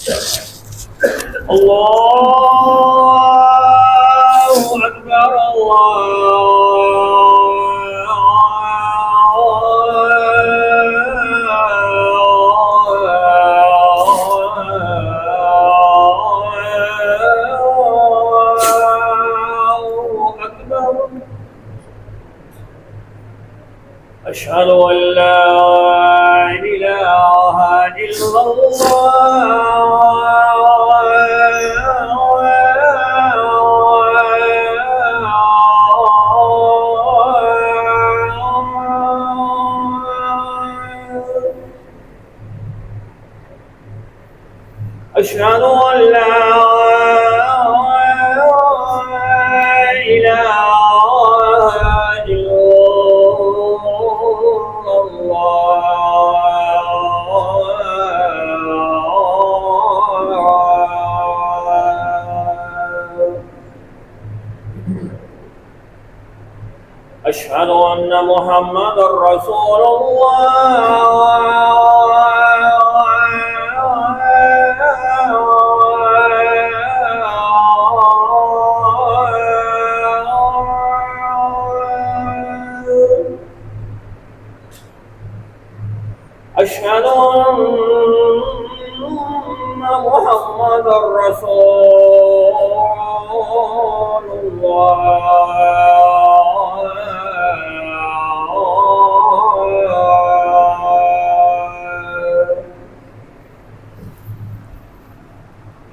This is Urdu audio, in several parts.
الله أكبر الله أكبر. أشهد أن لا إله إلا أشهد أن لا إله إلا الله. أشهد أن محمدًا رسول الله. أشهد أن محمدًا رسول الله.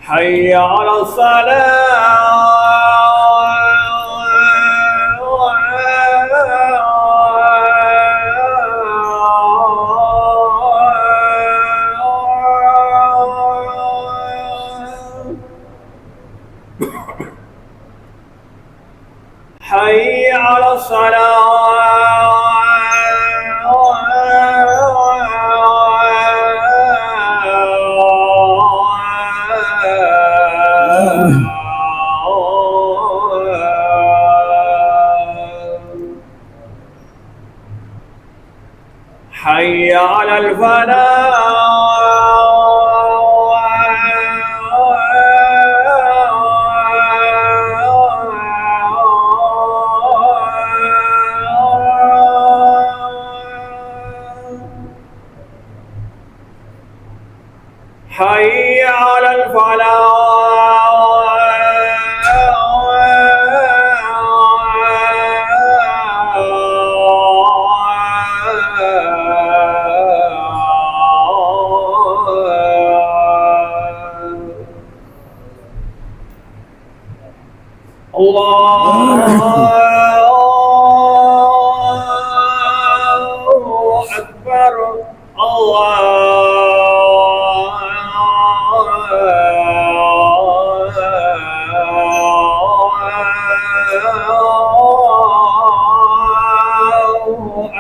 حي على الصلاة. حي على الصلاة. حي على الفلاح. حي على الفلاح. الله أكبر. الله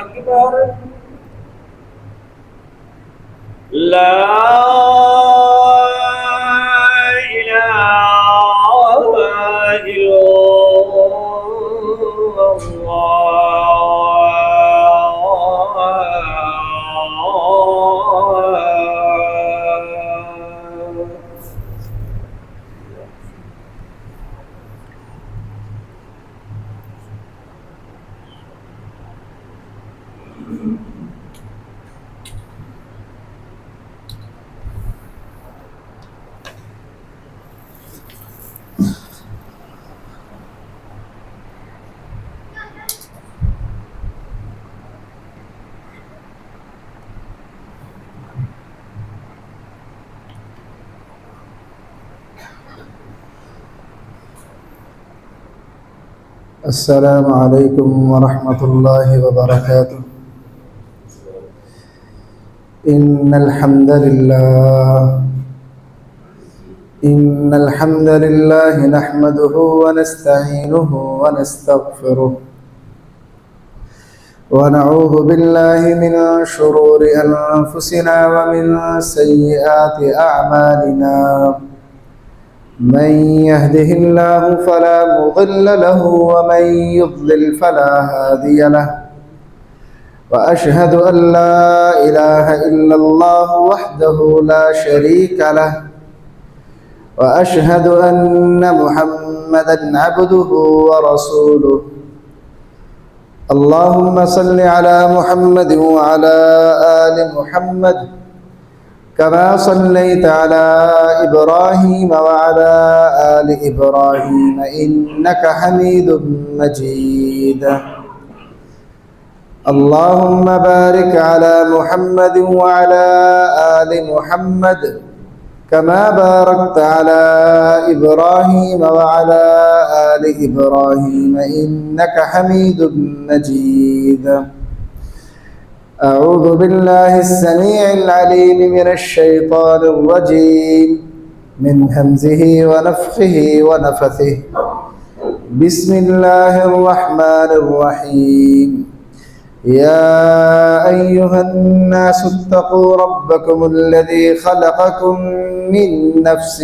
أكبر. لا إله إلا السلام عليكم ورحمة الله وبركاته. إن الحمد لله نحمده ونستعينه ونستغفره ونعوذ بالله من شرور أنفسنا ومن سيئات أعمالنا. من يهده الله فلا مضل له ومن يضلل فلا هادي له. وأشهد أن لا إله إلا الله وحده لا شريك له وأشهد أن محمدًا عبده ورسوله. اللهم صل على محمد وعلى آل محمد كما صليت على إبراهيم وعلى آل إبراهيم إنك حميد مجيد. اللهم بارك على محمد وعلى آل محمد كما باركت على إبراهيم وعلى آل إبراهيم إنك حميد مجيد. أعوذ بالله السميع العليم من الشيطان الرجيم من همزه ونفخه ونفثه. بسم الله الرحمن الرحيم. يا أيها الناس اتقوا ربكم الذي خلقكم من نفس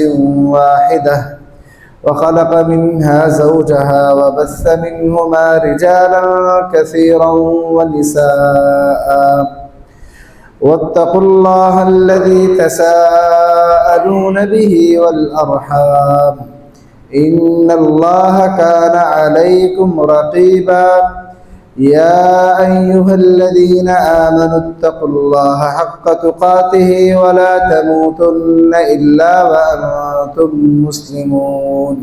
واحدة وخلق منها زوجها وبث منهما رجالا كثيرا ونساء واتقوا الله الذي تساءلون به والأرحام إن الله كان عليكم رقيبا. يا أيها الذين آمنوا اتقوا الله حق تقاته ولا تموتن إلا وأنتم مسلمون.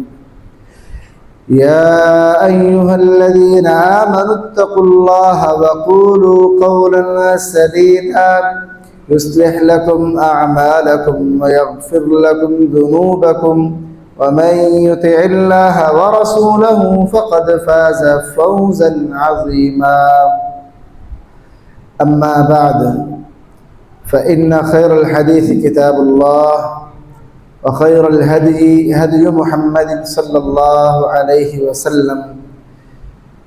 يا أيها الذين آمنوا اتقوا الله وقولوا قولا سديدا يصلح لكم أعمالكم ويغفر لكم ذنوبكم ومن يطع الله ورسوله فقد فاز فوزا عظيما. أما بعد فإن خير الحديث كتاب الله وخير الهدي هدي محمد صلى الله عليه وسلم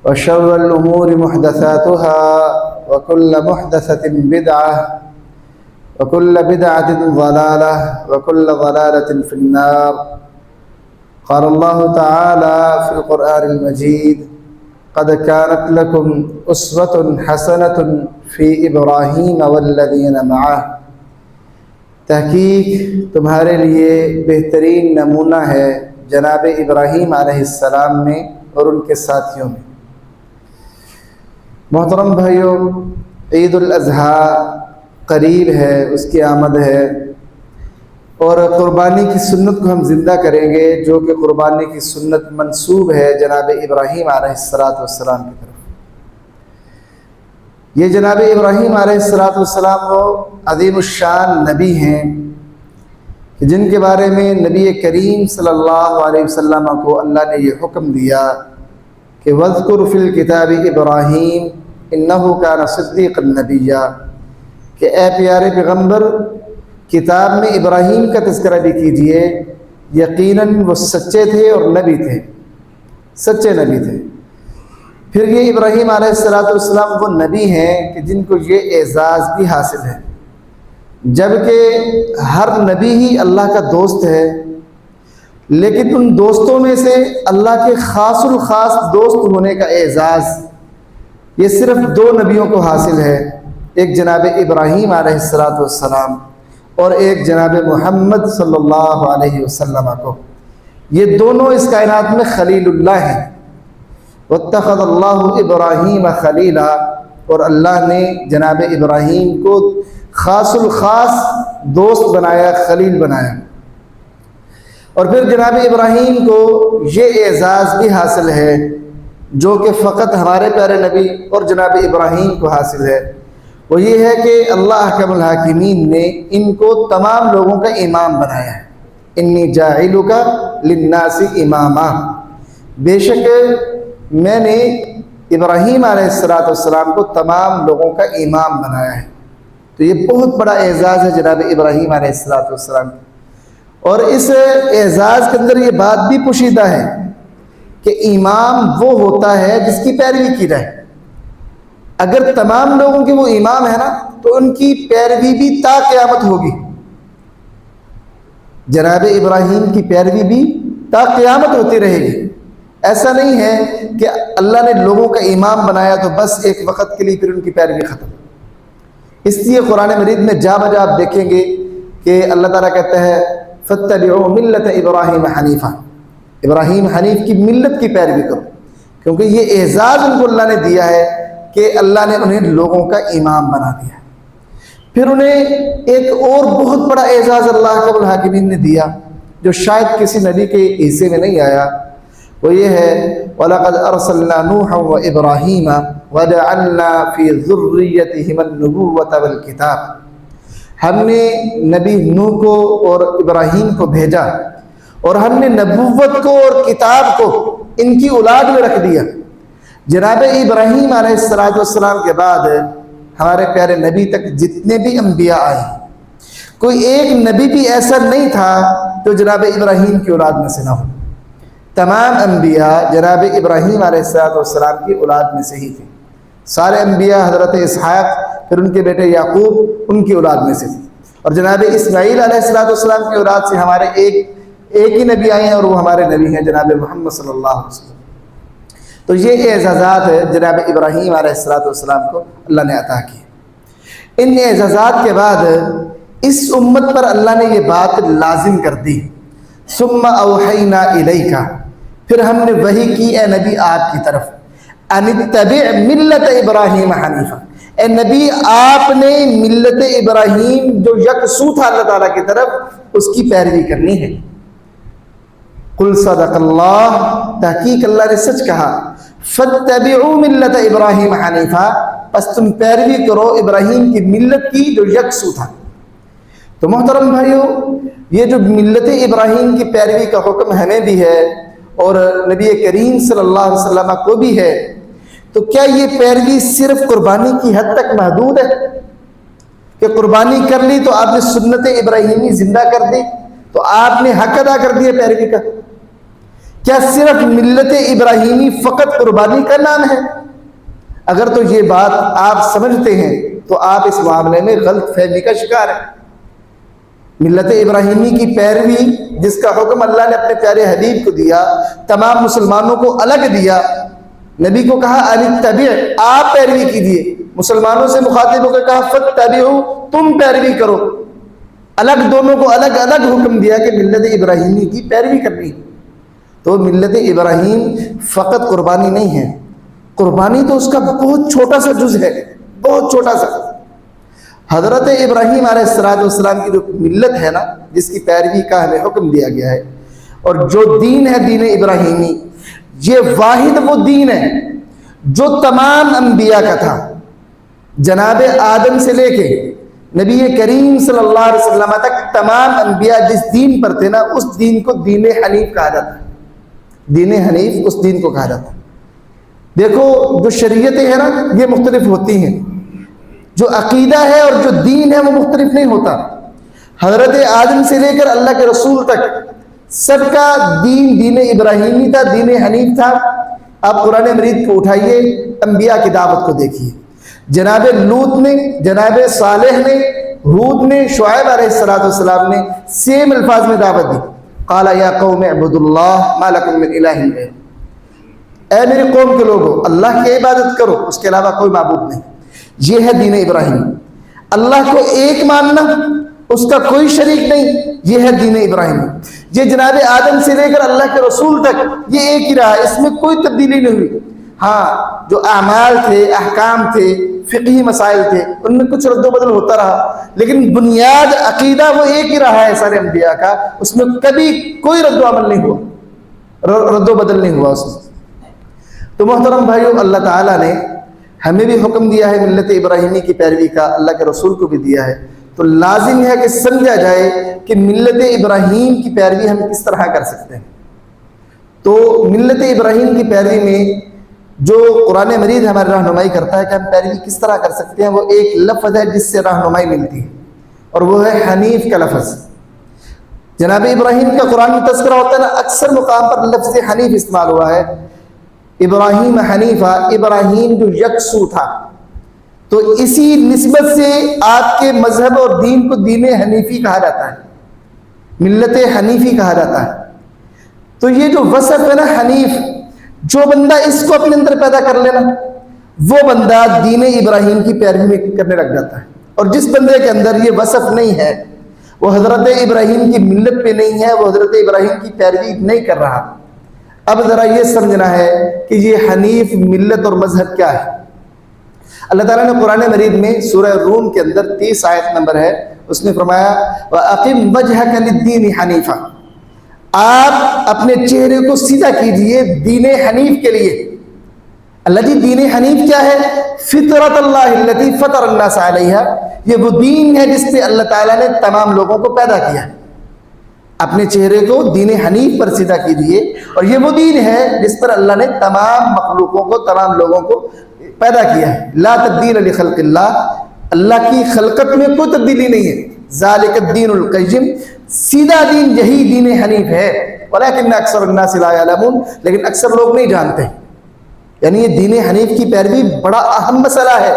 وشر الأمور محدثاتها وكل محدثة بدعة وكل بدعة ضلالة وكل ضلالة في النار. قال الله تعالى في القرآن المجيد: قد كانت لكم أسوة حسنة في إبراهيم والذين معه. تحقیق تمہارے لیے بہترین نمونہ ہے جناب ابراہیم علیہ السلام میں اور ان کے ساتھیوں میں. محترم بھائیوں، عید الاضحیٰ قریب ہے، اس کی آمد ہے، اور قربانی کی سنت کو ہم زندہ کریں گے جو کہ قربانی کی سنت منسوب ہے جناب ابراہیم علیہ السلام کی طرف. یہ جناب ابراہیم علیہ السلام وہ عظیم الشان نبی ہیں جن کے بارے میں نبی کریم صلی اللہ علیہ وسلم کو اللہ نے یہ حکم دیا کہ وَاذْكُرْ فِي الْكِتَابِ إِبْرَاهِيمَ إِنَّهُ كَانَ صِدِّيقًا نَبِيًّا، کہ اے پیارے پیغمبر کتاب میں ابراہیم کا تذکرہ بھی کیجئے، یقیناً وہ سچے تھے اور نبی تھے، سچے نبی تھے. پھر یہ ابراہیم علیہ السلام وہ نبی ہیں کہ جن کو یہ اعزاز بھی حاصل ہے، جبکہ ہر نبی ہی اللہ کا دوست ہے، لیکن ان دوستوں میں سے اللہ کے خاص الخاص دوست ہونے کا اعزاز یہ صرف دو نبیوں کو حاصل ہے، ایک جناب ابراہیم علیہ السلام اور ایک جناب محمد صلی اللہ علیہ وسلم کو. یہ دونوں اس کائنات میں خلیل اللہ ہیں. واتخذ اللہ ابراہیم خلیلا، اور اللہ نے جناب ابراہیم کو خاص الخاص دوست بنایا، خلیل بنایا. اور پھر جناب ابراہیم کو یہ اعزاز بھی حاصل ہے جو کہ فقط ہمارے پیارے نبی اور جناب ابراہیم کو حاصل ہے، وہ یہ ہے کہ اللہ احکم الحاکمین نے ان کو تمام لوگوں کا امام بنایا ہے. انی جاعلک للناس اماما، بے شک میں نے ابراہیم علیہ السلام کو تمام لوگوں کا امام بنایا ہے. تو یہ بہت بڑا اعزاز ہے جناب ابراہیم علیہ السلام. اور اس اعزاز کے اندر یہ بات بھی پوشیدہ ہے کہ امام وہ ہوتا ہے جس کی پیروی کی جائے. اگر تمام لوگوں کے وہ امام ہے نا تو ان کی پیروی بھی تا قیامت ہوگی. جناب ابراہیم کی پیروی بھی تا قیامت ہوتی رہے گی. ایسا نہیں ہے کہ اللہ نے لوگوں کا امام بنایا تو بس ایک وقت کے لیے پھر ان کی پیروی ختم. اس لیے قرآن مجید میں جا بجا آپ دیکھیں گے کہ اللہ تعالیٰ کہتا ہے فاتبعوا ملت ابراہیم حنیفہ، ابراہیم حنیف کی ملت کی پیروی کرو، کیونکہ یہ اعزاز ان کو اللہ نے دیا ہے کہ اللہ نے انہیں لوگوں کا امام بنا دیا۔ پھر انہیں ایک اور بہت بڑا اعزاز اللہ رب الحاکمین نے دیا جو شاید کسی نبی کے حصے میں نہیں آیا، وہ یہ ہے وَلَقَدْ أَرْسَلْنَا نُوحًا وَإِبْرَاهِيمَ وَجَعَلْنَا فِي ذُرِّيَّتِهِمَا النُّبُوَّةَ وَالْكِتَابَ، ہم نے نبی نوح کو اور ابراہیم کو بھیجا اور ہم نے نبوت کو اور کتاب کو ان کی اولاد میں رکھ دیا۔ جناب ابراہیم علیہ السلام کے بعد ہمارے پیارے نبی تک جتنے بھی انبیاء آئے، کوئی ایک نبی بھی ایسا نہیں تھا جو جناب ابراہیم کی اولاد میں سے نہ ہو۔ تمام انبیاء جناب ابراہیم علیہ السلام کی اولاد میں سے ہی تھے۔ سارے انبیاء حضرت اسحاق، پھر ان کے بیٹے یعقوب، ان کی اولاد میں سے تھے، اور جناب اسماعیل علیہ السلام کی اولاد سے ہمارے ایک ہی نبی آئے ہیں، اور وہ ہمارے نبی ہیں جناب محمد صلی اللہ علیہ وسلم۔ تو یہ اعزازات جناب ابراہیم علیہ السلام کو اللہ نے عطا کی۔ ان اعزازات کے بعد اس امت پر اللہ نے یہ بات لازم کر دی، ثم اوحینا الیک، پھر ہم نے وحی کی اے نبی آپ کی طرف، ان اتبع ملت ابراہیم حنیفہ، اے نبی آپ نے ملت ابراہیم جو یکسو تھا اللہ تعالیٰ کی طرف، اس کی پیروی کرنی ہے۔ قل صدق اللہ، تحقیق اللہ نے سچ کہا، فاتبعوا ملت ابراہیم حنیفہ، پس تم پیروی کرو ابراہیم کی ملت کی جو یکسو تھا۔ تو محترم بھائیو، یہ جو ملت ابراہیم کی پیروی کا حکم ہمیں بھی ہے اور نبی کریم صلی اللہ علیہ وسلم کو بھی ہے، تو کیا یہ پیروی صرف قربانی کی حد تک محدود ہے کہ قربانی کر لی تو آپ نے سنت ابراہیمی زندہ کر دی تو آپ نے حق ادا کر دیا پیروی کا؟ کیا صرف ملت ابراہیمی فقط قربانی کا نام ہے؟ اگر تو یہ بات آپ سمجھتے ہیں تو آپ اس معاملے میں غلط فہمی کا شکار ہیں۔ ملت ابراہیمی کی پیروی جس کا حکم اللہ نے اپنے پیارے حبیب کو دیا، تمام مسلمانوں کو الگ دیا، نبی کو کہا ان اتبع، آپ پیروی کیجیے، مسلمانوں سے مخاطب ہو کے کہا فاتبعوا، تم پیروی کرو، الگ دونوں کو الگ الگ حکم دیا کہ ملت ابراہیمی کی پیروی کرنی۔ تو ملت ابراہیم فقط قربانی نہیں ہے، قربانی تو اس کا بہت چھوٹا سا جز ہے، بہت چھوٹا سا۔ حضرت ابراہیم علیہ السلام کی جو ملت ہے نا، جس کی پیروی کا ہمیں حکم دیا گیا ہے، اور جو دین ہے دین ابراہیمی، یہ واحد وہ دین ہے جو تمام انبیاء کا تھا، جناب آدم سے لے کے نبی کریم صلی اللہ علیہ وسلم تک تمام انبیاء جس دین پر تھے نا، اس دین کو دین حنیف کہا جاتا ہے۔ دین حنیف اس دین کو کہا جاتا ہے۔ دیکھو جو شریعتیں ہیں نا یہ مختلف ہوتی ہیں، جو عقیدہ ہے اور جو دین ہے وہ مختلف نہیں ہوتا۔ حضرت آدم سے لے کر اللہ کے رسول تک سب کا دین دین ابراہیمی تھا، دین حنیف تھا۔ آپ قرآن مجید کو اٹھائیے، انبیاء کی دعوت کو دیکھیے، جناب لوط نے، جناب صالح نے، ہود نے، شعیب علیہ السلام نے سیم الفاظ میں دعوت دی، قال یا قوم اعبدوا اللہ ما لکم من الہ غیرہ، اے میری قوم کے لوگوں اللہ کی عبادت کرو، اس کے علاوہ کوئی معبود نہیں۔ یہ ہے دین ابراہیم، اللہ کو ایک ماننا، اس کا کوئی شریک نہیں، یہ ہے دین ابراہیم۔ یہ جناب آدم سے لے کر اللہ کے رسول تک یہ ایک ہی رہا، اس میں کوئی تبدیلی نہیں ہوئی۔ ہاں جو اعمال تھے، احکام تھے، فقہی مسائل تھے، ان میں کچھ رد و بدل ہوتا رہا، لیکن بنیاد عقیدہ وہ ایک ہی رہا ہے سارے انبیاء کا، اس میں کبھی کوئی رد و عمل نہیں ہوا، رد و بدل نہیں ہوا اس میں۔ تو محترم بھائیو، اللہ تعالیٰ نے ہمیں بھی حکم دیا ہے ملت ابراہیمی کی پیروی کا، اللہ کے رسول کو بھی دیا ہے، تو لازم ہے کہ سمجھا جائے کہ ملت ابراہیم کی پیروی ہم کس طرح کر سکتے ہیں۔ تو ملت ابراہیم کی پیروی میں جو قرآن مجید ہماری رہنمائی کرتا ہے کہ ہم پیروی کس طرح کر سکتے ہیں، وہ ایک لفظ ہے جس سے رہنمائی ملتی ہے، اور وہ ہے حنیف کا لفظ۔ جناب ابراہیم کا قرآن میں تذکرہ ہوتا ہے نا، اکثر مقام پر لفظ حنیف استعمال ہوا ہے، ابراہیم حنیفہ، ابراہیم جو یکسو تھا، تو اسی نسبت سے آپ کے مذہب اور دین کو دین حنیفی کہا جاتا ہے، ملت حنیفی کہا جاتا ہے۔ تو یہ جو وصف ہے نا حنیف، جو بندہ اس کو اپنے اندر پیدا کر لینا، وہ بندہ دین ابراہیم کی پیروی میں کرنے لگ جاتا ہے، اور جس بندے کے اندر یہ وصف نہیں ہے، وہ حضرت ابراہیم کی ملت پہ نہیں ہے، وہ حضرت ابراہیم کی پیروی نہیں کر رہا۔ اب ذرا یہ سمجھنا ہے کہ یہ حنیف ملت اور مذہب کیا ہے۔ اللہ تعالیٰ نے قرآن مجید میں سورہ روم کے اندر 30 آیت نمبر ہے، اس نے فرمایا وَأَقِمْ وَجْهَكَ لِلدِّينِ حَنِيفًا، آپ اپنے چہرے کو سیدھا کیجئے دین حنیف کے لیے۔ اللہ جی دین حنیف کیا ہے؟ فطرت اللہ التی فطر الناس علیہا، یہ وہ دین ہے جس پہ اللہ تعالیٰ نے تمام لوگوں کو پیدا کیا۔ اپنے چہرے کو دین حنیف پر سیدھا کیجئے، اور یہ وہ دین ہے جس پر اللہ نے تمام مخلوقوں کو، تمام لوگوں کو پیدا کیا ہے۔ لا تبدیل لخلق اللہ، اللہ کی خلقت میں کوئی تبدیلی نہیں ہے۔ ذالک الدین القیم، سیدھا دین یہی دین حنیف ہے۔ ولکن اکثر الناس لا یعلمون، لیکن اکثر لوگ نہیں جانتے۔ یعنی یہ دین حنیف کی پیروی بڑا اہم مسئلہ ہے۔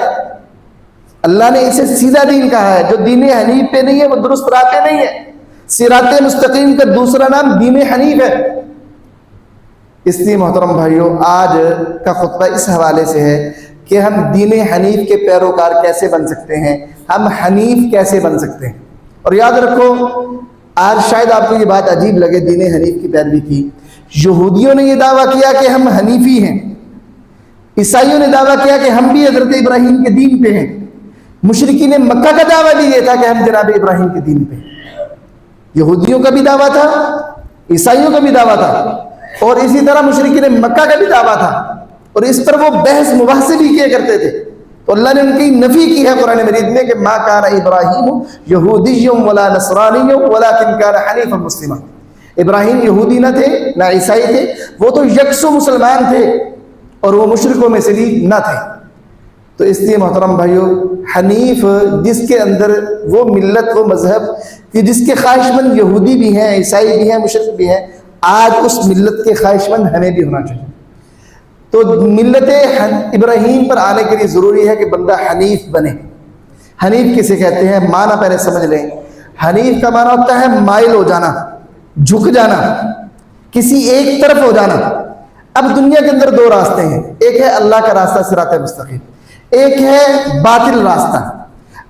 اللہ نے اسے سیدھا دین کہا ہے، جو دین حنیف پہ نہیں ہے وہ درست راہ پہ نہیں ہے۔ صراط مستقیم کا دوسرا نام دین حنیف ہے۔ اس لیے محترم بھائیوں، آج کا خطبہ اس حوالے سے ہے کہ ہم دین حنیف کے پیروکار کیسے بن سکتے ہیں، ہم حنیف کیسے بن سکتے ہیں۔ اور یاد رکھو، آج شاید آپ کو یہ بات عجیب لگے دین حنیف کی پیروی کی، یہودیوں نے یہ دعویٰ کیا کہ ہم حنیفی ہیں، عیسائیوں نے دعویٰ کیا کہ ہم بھی حضرت ابراہیم کے دین پہ ہیں، مشرکین مکہ کا دعویٰ بھی یہ تھا کہ ہم جناب ابراہیم کے دین پہ ہیں۔ یہودیوں کا بھی دعویٰ تھا، عیسائیوں کا بھی دعویٰ تھا، اور اسی طرح مشرکین مکہ کا بھی دعویٰ تھا، اور اس پر وہ بحث مباحثے بھی کیا کرتے تھے۔ تو اللہ نے ان کی نفی کی ہے قرآن مجید میں کہ ما کان ابراہیم یہودی ولا نصرانی ولکن کان حنیفا مسلما، ابراہیم یہودی نہ تھے نہ عیسائی تھے، وہ تو یکسو مسلمان تھے اور وہ مشرکوں میں سے بھی نہ تھے۔ تو اس لیے محترم بھائیوں، حنیف جس کے اندر وہ ملت، وہ مذہب کہ جس کے خواہش مند یہودی بھی ہیں، عیسائی بھی ہیں، مشرک بھی ہیں، آج اس ملت کے خواہش مند ہمیں بھی ہونا چاہیے۔ تو ملت ابراہیم پر آنے کے لیے ضروری ہے کہ بندہ حنیف بنے۔ حنیف کسے کہتے ہیں؟ معنی پہلے سمجھ لیں۔ حنیف کا معنی ہوتا ہے مائل ہو جانا، جھک جانا، کسی ایک طرف ہو جانا۔ اب دنیا کے اندر دو راستے ہیں، ایک ہے اللہ کا راستہ صراط مستقیم، ایک ہے باطل راستہ۔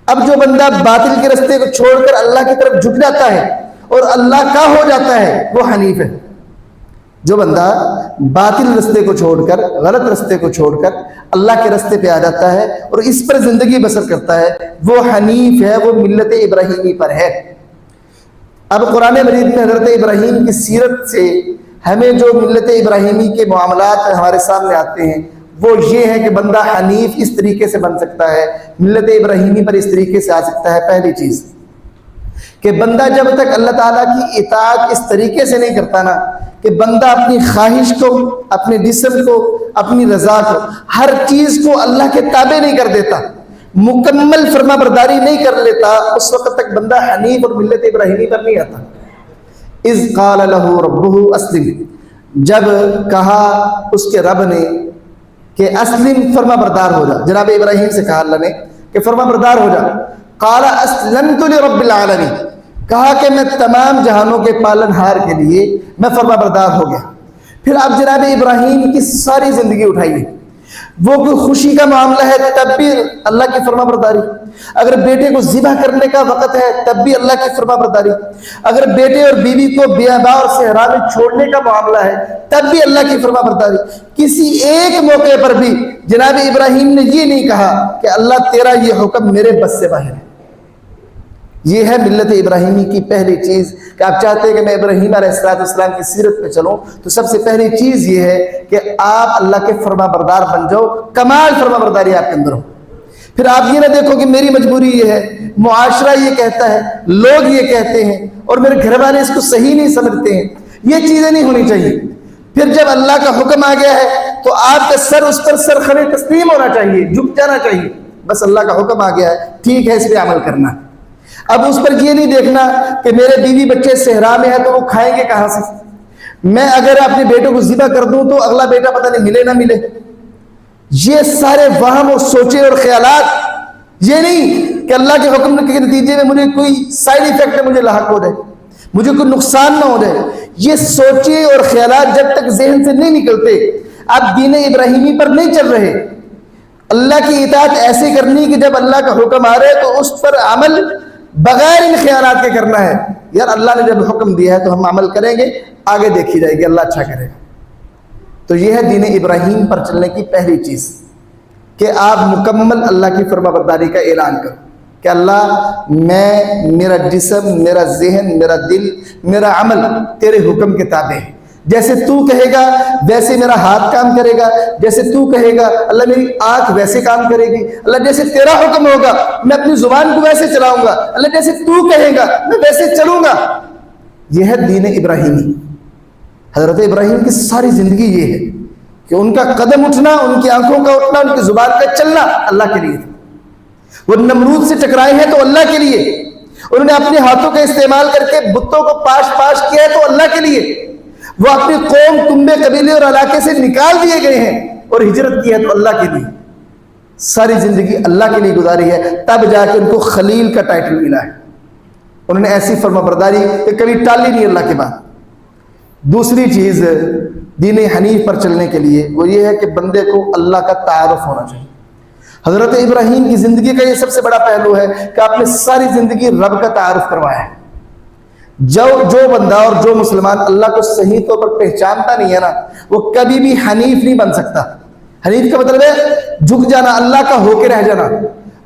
اب جو بندہ باطل کے راستے کو چھوڑ کر اللہ کی طرف جھک جاتا ہے اور اللہ کا ہو جاتا ہے، وہ حنیف ہے۔ جو بندہ باطل راستے کو چھوڑ کر، غلط راستے کو چھوڑ کر اللہ کے راستے پہ آ جاتا ہے اور اس پر زندگی بسر کرتا ہے، وہ حنیف ہے، وہ ملت ابراہیمی پر ہے۔ اب قرآن مجید میں حضرت ابراہیم کی سیرت سے ہمیں جو ملت ابراہیمی کے معاملات ہمارے سامنے آتے ہیں وہ یہ ہے کہ بندہ حنیف اس طریقے سے بن سکتا ہے، ملت ابراہیمی پر اس طریقے سے آ سکتا ہے۔ پہلی چیز کہ بندہ جب تک اللہ تعالیٰ کی اطاعت اس طریقے سے نہیں کرتا نا کہ بندہ اپنی خواہش کو، اپنے جسم کو، اپنی رضا کو، ہر چیز کو اللہ کے تابع نہیں کر دیتا، مکمل فرما برداری نہیں کر لیتا، اس وقت تک بندہ حنیف اور ملت ابراہیمی پر نہیں آتا۔ اذ قال له ربه اسلم، جب کہا اس کے رب نے کہ اسلم، فرما بردار ہو جا۔ جناب ابراہیم سے کہا اللہ نے کہ فرما بردار ہو جا۔ قال اسلمت لرب العالمین، کہا کہ میں تمام جہانوں کے پالن ہار کے لیے میں فرما بردار ہو گیا۔ پھر آپ جناب ابراہیم کی ساری زندگی اٹھائیے، وہ کوئی خوشی کا معاملہ ہے تب بھی اللہ کی فرما برداری، اگر بیٹے کو ذبح کرنے کا وقت ہے تب بھی اللہ کی فرما برداری، اگر بیٹے اور بیوی کو بیاباں اور صحرا میں چھوڑنے کا معاملہ ہے تب بھی اللہ کی فرما برداری۔ کسی ایک موقع پر بھی جناب ابراہیم نے یہ نہیں کہا کہ اللہ تیرا یہ حکم میرے بس سے باہر ہے۔ یہ ہے ملت ابراہیمی کی پہلی چیز کہ آپ چاہتے ہیں کہ میں ابراہیم علیہ السلام کی سیرت پہ چلوں تو سب سے پہلی چیز یہ ہے کہ آپ اللہ کے فرما بردار بن جاؤ، کمال فرما برداری آپ کے اندر ہو۔ پھر آپ یہ نہ دیکھو کہ میری مجبوری یہ ہے، معاشرہ یہ کہتا ہے، لوگ یہ کہتے ہیں اور میرے گھر والے اس کو صحیح نہیں سمجھتے ہیں، یہ چیزیں نہیں ہونی چاہیے۔ پھر جب اللہ کا حکم آ گیا ہے تو آپ کا سر اس پر سر کھڑے تسلیم ہونا چاہیے، جھک جانا چاہیے، بس اللہ کا حکم آ گیا ہے، ٹھیک ہے، اس پہ عمل کرنا۔ اب اس پر یہ نہیں دیکھنا کہ میرے بیوی بچے صحرا میں ہیں تو وہ کھائیں گے کہاں سے، میں اگر اپنے بیٹوں کو ذبح کر دوں تو اگلا بیٹا پتہ نہیں ملے نہ ملے۔ یہ سارے وہم اور سوچے اور خیالات، یہ نہیں کہ اللہ کے حکم کے نتیجے میں مجھے کوئی سائیڈ ایفیکٹ مجھے لاحق ہو جائے، مجھے کوئی نقصان نہ ہو جائے، یہ سوچے اور خیالات جب تک ذہن سے نہیں نکلتے آپ دین ابراہیمی پر نہیں چل رہے۔ اللہ کی اطاعت ایسے کرنی کہ جب اللہ کا حکم آ رہے تو اس پر عمل بغیر ان خیالات کے کرنا ہے. یار اللہ نے جب حکم دیا ہے تو ہم عمل کریں گے, آگے دیکھی جائے گی, اللہ اچھا کرے گا. تو یہ ہے دین ابراہیم پر چلنے کی پہلی چیز کہ آپ مکمل اللہ کی فرما برداری کا اعلان کرو کہ اللہ میں, میرا جسم, میرا ذہن, میرا دل, میرا عمل تیرے حکم کے تابع ہے. جیسے تو کہے گا ویسے میرا ہاتھ کام کرے گا, جیسے تو کہے گا اللہ میری آنکھ ویسے کام کرے گی, اللہ جیسے تیرا حکم ہوگا میں اپنی زبان کو ویسے چلاؤں گا, اللہ جیسے تو کہے گا میں ویسے چلوں گا. یہ ہے دین ابراہیمی. حضرت ابراہیم کی ساری زندگی یہ ہے کہ ان کا قدم اٹھنا, ان کی آنکھوں کا اٹھنا, ان کی زبان کا چلنا اللہ کے لیے. وہ نمرود سے ٹکرائے ہیں تو اللہ کے لیے, انہوں نے اپنے ہاتھوں کا استعمال کر کے بتوں کو پاش کیا ہے تو اللہ کے لیے. وہ اپنی قوم, کنبے, قبیلے اور علاقے سے نکال دیے گئے ہیں اور ہجرت کی ہے تو اللہ کے لیے. ساری زندگی اللہ کے لیے گزاری ہے, تب جا کے ان کو خلیل کا ٹائٹل ملا ہے. انہوں نے ایسی فرما برداری کہ کبھی ٹالی نہیں اللہ کے بعد. دوسری چیز دین حنیف پر چلنے کے لیے وہ یہ ہے کہ بندے کو اللہ کا تعارف ہونا چاہیے. حضرت ابراہیم کی زندگی کا یہ سب سے بڑا پہلو ہے کہ آپ نے ساری زندگی رب کا تعارف کروایا ہے. جو بندہ اور جو مسلمان اللہ کو صحیح طور پر پہچانتا نہیں ہے نا, وہ کبھی بھی حنیف نہیں بن سکتا. حنیف کا مطلب ہے جھک جانا, اللہ کا ہو کے رہ جانا.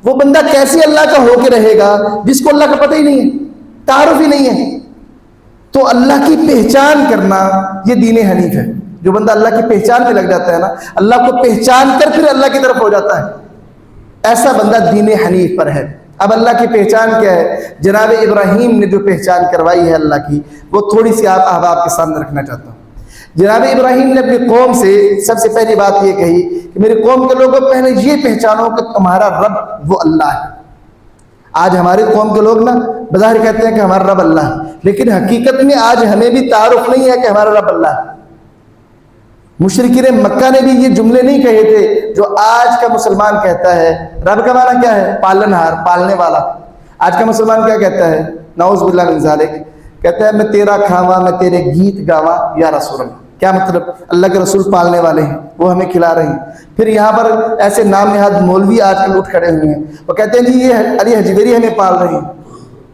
وہ بندہ کیسے اللہ کا ہو کے رہے گا جس کو اللہ کا پتہ ہی نہیں ہے, تعارف ہی نہیں ہے. تو اللہ کی پہچان کرنا یہ دین حنیف ہے. جو بندہ اللہ کی پہچان پہ لگ جاتا ہے نا, اللہ کو پہچان کر پھر اللہ کی طرف ہو جاتا ہے, ایسا بندہ دین حنیف پر ہے. اب اللہ کی پہچان کیا ہے؟ جناب ابراہیم نے جو پہچان کروائی ہے اللہ کی, وہ تھوڑی سی آپ احباب کے سامنے رکھنا چاہتا ہوں. جناب ابراہیم نے اپنی قوم سے سب سے پہلی بات یہ کہی کہ میری قوم کے لوگوں پہلے یہ پہچانو کہ تمہارا رب وہ اللہ ہے. آج ہماری قوم کے لوگ نا بظاہر کہتے ہیں کہ ہمارا رب اللہ ہے, لیکن حقیقت میں آج ہمیں بھی تعارف نہیں ہے کہ ہمارا رب اللہ ہے. مشرکین مکہ نے بھی یہ جملے نہیں کہے تھے جو آج کا مسلمان کہتا ہے. رب کا معنی کیا ہے؟ پالنہار, پالنے والا. آج کا مسلمان کیا کہتا ہے؟ نعوذ باللہ من ذالک, کہتا ہے میں تیرا کھاواں, میں تیرے گیت گاواں یا رسول اللہ. کیا مطلب؟ اللہ کے رسول پالنے والے ہیں, وہ ہمیں کھلا رہے ہیں. پھر یہاں پر ایسے نام نہاد مولوی آج کل اٹھ کھڑے ہوئے ہیں, وہ کہتے ہیں جی یہ علی حجویری ہمیں پال رہے ہیں.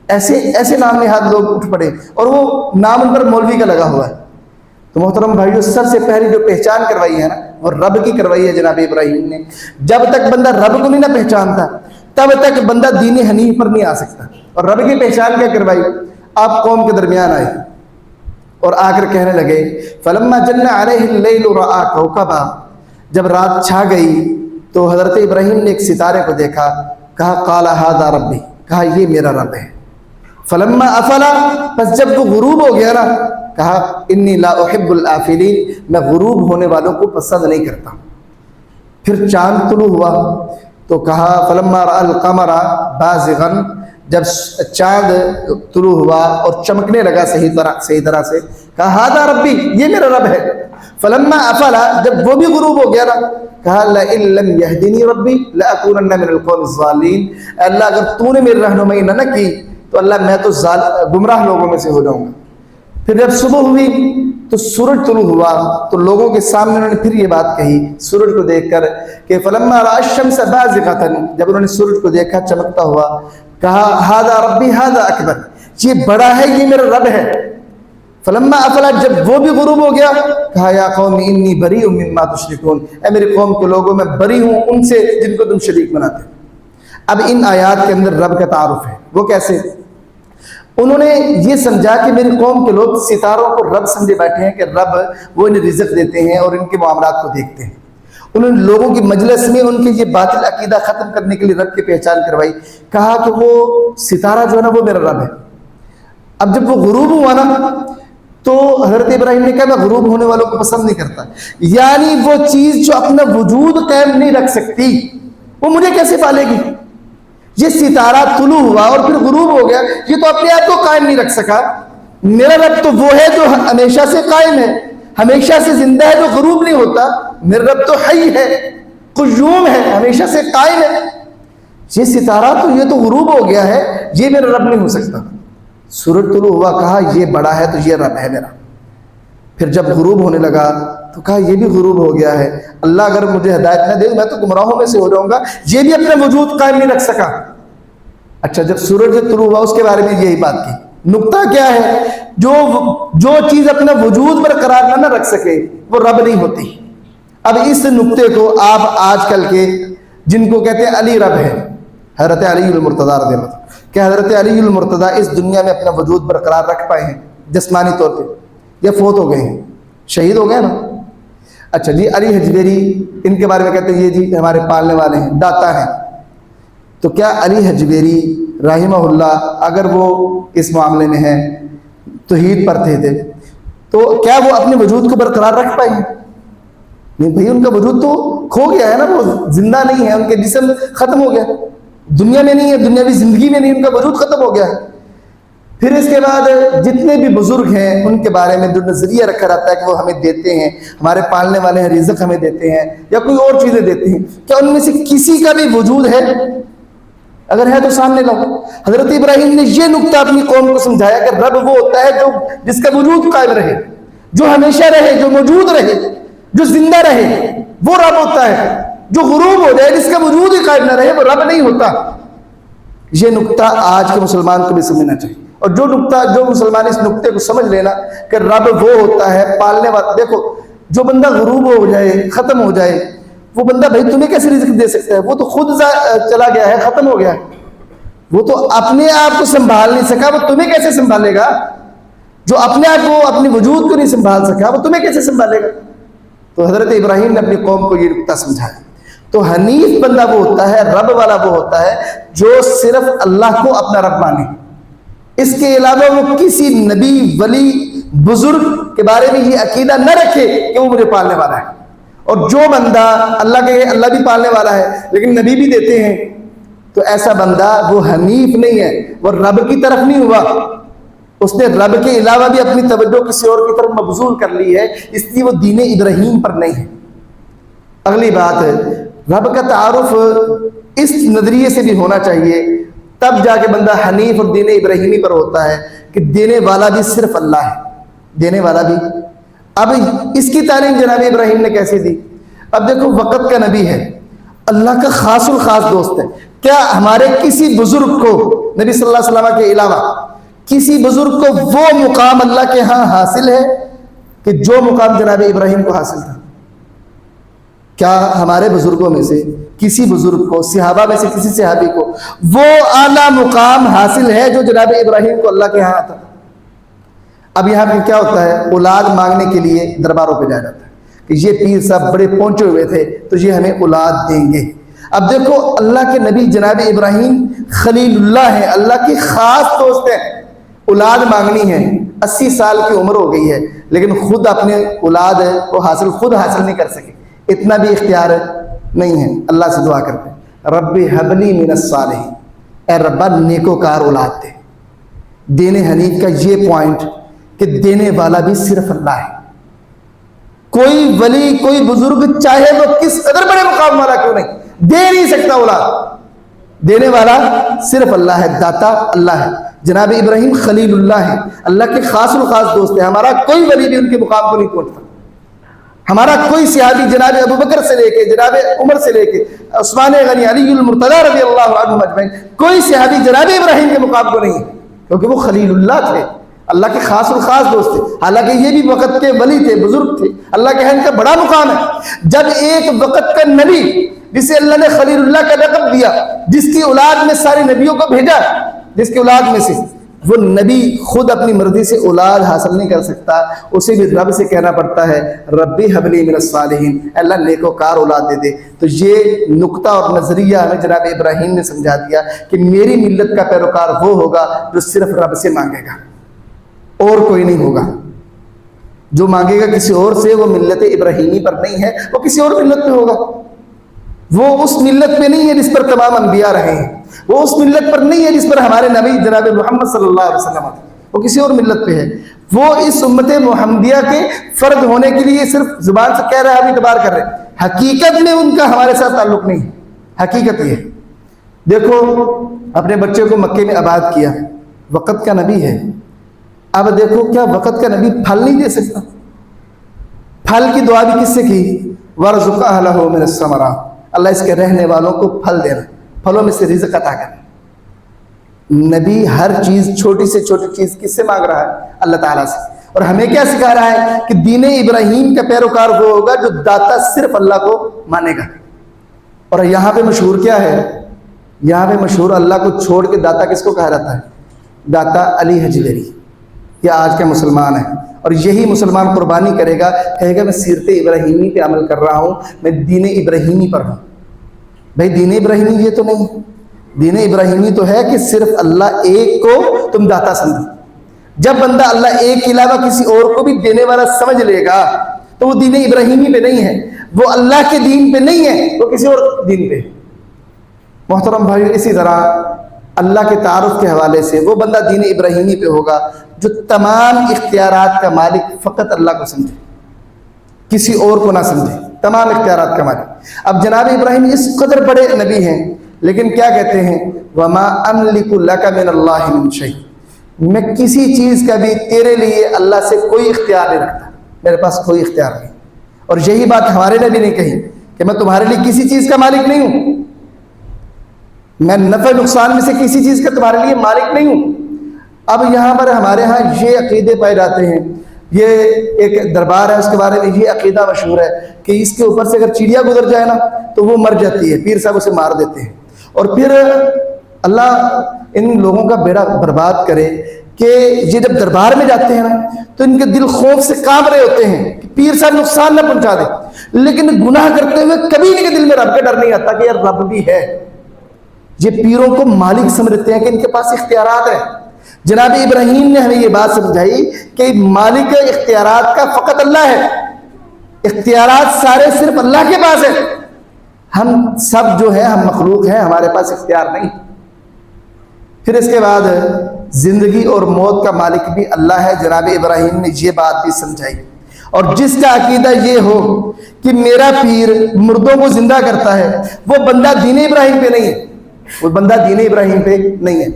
ایسے نام نہاد لوگ اٹھ پڑے اور وہ نام ان پر مولوی کا لگا ہوا ہے. تو محترم بھائیو, سب سے پہلی جو پہچان کروائی ہے نا وہ رب کی کروائی ہے جناب ابراہیم نے. جب تک بندہ رب کو نہیں نہ پہچانتا تب تک بندہ دین حنیف پر نہیں آ سکتا. اور رب کی پہچان کیا کروائی؟ آپ قوم کے درمیان آئے اور آ کر کہنے لگے فلما جن علیہ اللیل رأى کوكبا, جب رات چھا گئی تو حضرت ابراہیم نے ایک ستارے کو دیکھا, کہا قال ھذا ربی, کہا یہ میرا رب ہے. فلما افلا, پس جب وہ غروب ہو گیا نا, کہا انی لا احب الافلین, میں غروب ہونے والوں کو پسند نہیں کرتا. پھر چاند طلوع ہوا تو کہا فلما رأى القمر بازغا, جب چاند طلوع ہوا اور چمکنے لگا صحیح طرح سے, کہا ھذا ربی, یہ میرا رب ہے. فلما افلا, جب وہ بھی غروب ہو گیا نا, کہا لئن لم یہدنی ربی لاکونن من القوم الضالین, اللہ اگر تو نے میری رہنمائی نہ کی تو اللہ میں تو گمراہ لوگوں میں سے ہو جاؤں گا. پھر جب صبح ہوئی تو سورج طلوع ہوا تو لوگوں کے سامنے انہوں نے پھر یہ بات کہی سورج کو دیکھ کر کہ فلما رأى الشمس بازغة, جب انہوں نے سورج کو دیکھا چمکتا ہوا, کہا ھذا ربی ھذا اکبر, یہ بڑا ہے, یہ میرا رب ہے. فلما افلا, جب وہ بھی غروب ہو گیا, کہا یا قوم انی بریء مما تشرکون, اے میری قوم کے لوگوں میں بری ہوں ان سے جن کو تم شریک بناتے. اب ان آیات کے اندر رب کا تعارف ہے. وہ کیسے؟ انہوں نے یہ سمجھا کہ میری قوم کے لوگ ستاروں کو رب سمجھے بیٹھے ہیں کہ رب وہ انہیں رزق دیتے ہیں اور ان کے معاملات کو دیکھتے ہیں. انہوں نے لوگوں کی مجلس میں ان کے یہ باطل عقیدہ ختم کرنے کے لیے رب کی پہچان کروائی, کہا کہ وہ ستارہ جو ہے نا وہ میرا رب ہے. اب جب وہ غروب ہوا نا تو حضرت ابراہیم نے کہا میں غروب ہونے والوں کو پسند نہیں کرتا, یعنی وہ چیز جو اپنا وجود قائم نہیں رکھ سکتی وہ مجھے کیسے پالے گی. یہ ستارہ طلوع ہوا اور پھر غروب ہو گیا, یہ تو اپنے آپ کو قائم نہیں رکھ سکا. میرا رب تو وہ ہے جو ہمیشہ سے قائم ہے, ہمیشہ سے زندہ ہے, جو غروب نہیں ہوتا. میرا رب تو حی ہے, قیوم ہے, ہمیشہ سے قائم ہے. یہ ستارہ تو یہ تو غروب ہو گیا ہے, یہ میرا رب نہیں ہو سکتا. سورج طلوع ہوا, کہا یہ بڑا ہے تو یہ رب ہے میرا. پھر جب غروب ہونے لگا تو کہا یہ بھی غروب ہو گیا ہے, اللہ اگر مجھے ہدایت نہ دے میں تو گمراہوں میں سے ہو جاؤں گا. یہ بھی اپنا وجود قائم نہیں رکھ سکا. اچھا جب سورج طلوع ہوا اس کے بارے میں یہی بات کی، نقطہ کیا ہے؟ جو چیز اپنا وجود برقرار نہ رکھ سکے وہ رب نہیں ہوتی۔ اب اس نقطے کو آپ آج کل کے جن کو کہتے ہیں علی رب ہے، حضرت علی المرتضیٰ رضی اللہ عنہ، کہ حضرت علی المرتضیٰ اس دنیا میں اپنا وجود برقرار رکھ پائے ہیں جسمانی طور پہ، یا فوت ہو گئے ہیں، شہید ہو گئے نا؟ اچھا جی علی حجویری ان کے بارے میں کہتے ہیں یہ جی ہمارے پالنے والے ہیں، داتا ہیں۔ تو کیا علی حجویری رحمہ اللہ اگر وہ اس معاملے میں ہیں، توحید پر تھے تو کیا وہ اپنے وجود کو برقرار رکھ پائیں گے؟ نہیں بھائی، ان کا وجود تو کھو گیا ہے نا، وہ زندہ نہیں ہے، ان کے جسم ختم ہو گیا، دنیا میں نہیں ہے، دنیاوی زندگی میں نہیں، ان کا وجود ختم ہو گیا ہے۔ پھر اس کے بعد جتنے بھی بزرگ ہیں ان کے بارے میں جو نظریہ رکھا جاتا ہے کہ وہ ہمیں دیتے ہیں، ہمارے پالنے والے ہیں، رزق ہمیں دیتے ہیں یا کوئی اور چیزیں دیتے ہیں، کیا ان میں سے کسی کا بھی وجود ہے؟ اگر ہے تو سامنے لاؤ۔ حضرت ابراہیم نے یہ نقطہ اپنی قوم کو سمجھایا کہ رب وہ ہوتا ہے جو جس کا وجود قائم رہے، جو ہمیشہ رہے، جو موجود رہے، جو زندہ رہے، وہ رب ہوتا ہے۔ جو غروب ہو جائے، جس کا وجود ہی قائم نہ رہے، وہ رب نہیں ہوتا۔ یہ نقطہ آج کے مسلمان کو بھی سمجھنا چاہیے، اور جو مسلمان اس نقطے کو سمجھ لینا کہ رب وہ ہوتا ہے پالنے والا۔ دیکھو جو بندہ غروب ہو جائے، ختم ہو جائے، وہ بندہ بھائی تمہیں کیسے رزق دے سکتا ہے؟ وہ تو خود چلا گیا ہے، ختم ہو گیا ہے، وہ تو اپنے آپ کو سنبھال نہیں سکا، وہ تمہیں کیسے سنبھالے گا؟ جو اپنے آپ کو، اپنے وجود کو نہیں سنبھال سکا، وہ تمہیں کیسے سنبھالے گا؟ تو حضرت ابراہیم نے اپنی قوم کو یہ نقطہ سمجھایا۔ تو حنیف بندہ وہ ہوتا ہے، رب والا وہ ہوتا ہے جو صرف اللہ کو اپنا رب مانے، اس کے علاوہ وہ کسی نبی، ولی، بزرگ کے بارے میں یہ عقیدہ نہ رکھے کہ وہ مجھے پالنے والا ہے۔ اور جو بندہ اللہ بھی پالنے والا ہے لیکن نبی بھی دیتے ہیں، تو ایسا بندہ وہ حنیف نہیں ہے، وہ رب کی طرف نہیں ہوا، اس نے رب کے علاوہ بھی اپنی توجہ کسی اور کی طرف مبذول کر لی ہے، اس لیے وہ دین ابراہیم پر نہیں ہے۔ اگلی بات ہے، رب کا تعارف اس نظریے سے بھی ہونا چاہیے، تب جا کے بندہ حنیف اور دین ابراہیمی پر ہوتا ہے کہ دینے والا بھی صرف اللہ ہے، دینے والا بھی۔ اب اس کی تعلیم جناب ابراہیم نے کیسے دی؟ اب دیکھو وقت کا نبی ہے، اللہ کا خاص الخاص دوست ہے۔ کیا ہمارے کسی بزرگ کو، نبی صلی اللہ علیہ وسلم کے علاوہ کسی بزرگ کو وہ مقام اللہ کے ہاں حاصل ہے کہ جو مقام جناب ابراہیم کو حاصل تھا؟ کیا ہمارے بزرگوں میں سے کسی بزرگ کو، صحابہ میں سے کسی صحابی کو وہ اعلیٰ مقام حاصل ہے جو جناب ابراہیم کو اللہ کے ہاں تھا؟ اب یہاں پہ کیا ہوتا ہے، اولاد مانگنے کے لیے درباروں پہ جایا جاتا ہے کہ یہ پیر صاحب بڑے پہنچے ہوئے تھے تو یہ ہمیں اولاد دیں گے۔ اب دیکھو اللہ کے نبی جناب ابراہیم خلیل اللہ ہیں، اللہ کی خاص دوست ہیں، اولاد مانگنی ہے، 80 سال کی عمر ہو گئی ہے لیکن خود اپنے اولاد کو خود حاصل نہیں کر سکے، اتنا بھی اختیار نہیں ہے۔ اللہ سے دعا کرتے ہیں رب حب لی من الصالحین، اے ربا نیکوکار اولاد دے۔ دین حنیف کا یہ پوائنٹ کہ دینے والا بھی صرف اللہ ہے، کوئی ولی، کوئی بزرگ چاہے وہ کس قدر بڑے مقام والا کیوں نہیں، دے نہیں سکتا اولاد، دینے والا صرف اللہ ہے، داتا اللہ ہے۔ جناب ابراہیم خلیل اللہ ہے، اللہ کے خاص الخاص دوست ہے، ہمارا کوئی ولی بھی ان کے مقام کو نہیں پہنچتا، ہمارا کوئی صحابی جناب ابوبکر سے لے کے، جناب عمر سے لے کے، عثمان غنی، علی المرتضیٰ رضی اللہ عنہم اجمعین، کوئی صحابی جناب ابراہیم کے مقام کو نہیں ہے، کیونکہ وہ خلیل اللہ تھے، اللہ کے خاص الخاص دوست تھے۔ حالانکہ یہ بھی وقت کے ولی تھے، بزرگ تھے، اللہ کے ہاں ان کا بڑا مقام ہے۔ جب ایک وقت کا نبی جسے اللہ نے خلیل اللہ کا لقب دیا، جس کی اولاد میں سارے نبیوں کو بھیجا، جس کی اولاد میں سے وہ نبی خود اپنی مرضی سے اولاد حاصل نہیں کر سکتا، اسے بھی رب سے کہنا پڑتا ہے ربی حب لی من الصالحین، اللہ نیکوکار اولاد دے دے۔ تو یہ نقطہ اور نظریہ ہمیں جناب ابراہیم نے سمجھا دیا کہ میری ملت کا پیروکار وہ ہوگا جو صرف رب سے مانگے گا، اور کوئی نہیں ہوگا۔ جو مانگے گا کسی اور سے وہ ملت ابراہیمی پر نہیں ہے، وہ کسی اور ملت پہ ہوگا، وہ اس ملت پہ نہیں ہے جس پر تمام انبیاء رہے ہیں، وہ اس ملت پر نہیں ہے جس پر ہمارے نبی جناب محمد صلی اللہ علیہ وسلم تھے، وہ کسی اور ملت پہ ہے۔ وہ اس امت محمدیہ کے فرد ہونے کے لیے صرف زبان سے کہہ رہے ہیں، ہم اعتبار کر رہے ہیں، حقیقت میں ان کا ہمارے ساتھ تعلق نہیں ہے۔ حقیقت یہ ہے، دیکھو اپنے بچے کو مکے میں آباد کیا، وقت کا نبی ہے، اب دیکھو کیا وقت کا نبی پھل نہیں دے سکتا؟ پھل کی دعا بھی کس سے کی؟ وَرْزُقْ أَهْلَهُ مِنَ الثَّمَرَاتِ، اللہ اس کے رہنے والوں کو پھل دینا، پھلوں میں سے رزق عطا کرنا۔ نبی ہر چیز چھوٹی سے چھوٹی چیز کس سے مانگ رہا ہے؟ اللہ تعالیٰ سے. اور ہمیں کیا سکھا رہا ہے کہ دین ابراہیم کا پیروکار وہ ہوگا جو داتا صرف اللہ کو مانے گا. اور یہاں پہ مشہور کیا ہے؟ یہاں پہ مشہور اللہ کو چھوڑ کے داتا کس کو کہا جاتا ہے؟ داتا علی حجویری. یہ آج کا مسلمان ہے اور یہی مسلمان قربانی کرے گا، کہے گا میں سیرت ابراہیمی پہ عمل کر رہا ہوں، میں دین ابراہیمی پر ہوں. بھائی دین ابراہیمی یہ تو نہیں. دین ابراہیمی تو ہے کہ صرف اللہ ایک کو تم داتا سمجھو. جب بندہ اللہ ایک کے علاوہ کسی اور کو بھی دینے والا سمجھ لے گا تو وہ دین ابراہیمی پہ نہیں ہے، وہ اللہ کے دین پہ نہیں ہے، وہ کسی اور دین پہ. محترم بھائی، اسی طرح اللہ کے تعارف کے حوالے سے وہ بندہ دین ابراہیمی پہ ہوگا جو تمام اختیارات کا مالک فقط اللہ کو سمجھے، کسی اور کو نہ سمجھے، تمام اختیارات کا مالک. اب جناب ابراہیم اس قدر بڑے نبی ہیں لیکن کیا کہتے ہیں؟ وَمَا أَمْلِكُ لَكَ مِنَ اللَّهِ مِنْ شَيْءٍ. میں کسی چیز کا بھی تیرے لیے اللہ سے کوئی اختیار نہیں رکھتا، میرے پاس کوئی اختیار نہیں. اور یہی بات ہمارے نبی نے کہی کہ میں تمہارے لیے کسی چیز کا مالک نہیں ہوں، میں نفع نقصان میں سے کسی چیز کا تمہارے لیے مالک نہیں ہوں. اب یہاں پر ہمارے ہاں یہ عقیدے پائے جاتے ہیں. یہ ایک دربار ہے، اس کے بارے میں یہ عقیدہ مشہور ہے کہ اس کے اوپر سے اگر چڑیا گزر جائے نا تو وہ مر جاتی ہے، پیر صاحب اسے مار دیتے ہیں. اور پھر اللہ ان لوگوں کا بیڑا برباد کرے کہ یہ جب دربار میں جاتے ہیں نا تو ان کے دل خوف سے کانپ رہے ہوتے ہیں کہ پیر صاحب نقصان نہ پہنچا دے، لیکن گناہ کرتے ہوئے کبھی ان کے دل میں رب کا ڈر نہیں آتا کہ یار رب بھی ہے. یہ پیروں کو مالک سمجھتے ہیں کہ ان کے پاس اختیارات ہیں. جناب ابراہیم نے ہمیں یہ بات سمجھائی کہ مالک اختیارات کا فقط اللہ ہے، اختیارات سارے صرف اللہ کے پاس ہیں. ہم سب جو ہیں ہم مخلوق ہیں، ہمارے پاس اختیار نہیں. پھر اس کے بعد زندگی اور موت کا مالک بھی اللہ ہے. جناب ابراہیم نے یہ بات بھی سمجھائی. اور جس کا عقیدہ یہ ہو کہ میرا پیر مردوں کو زندہ کرتا ہے، وہ بندہ دین ابراہیم پہ نہیں ہے، وہ بندہ دین ابراہیم پہ نہیں ہے.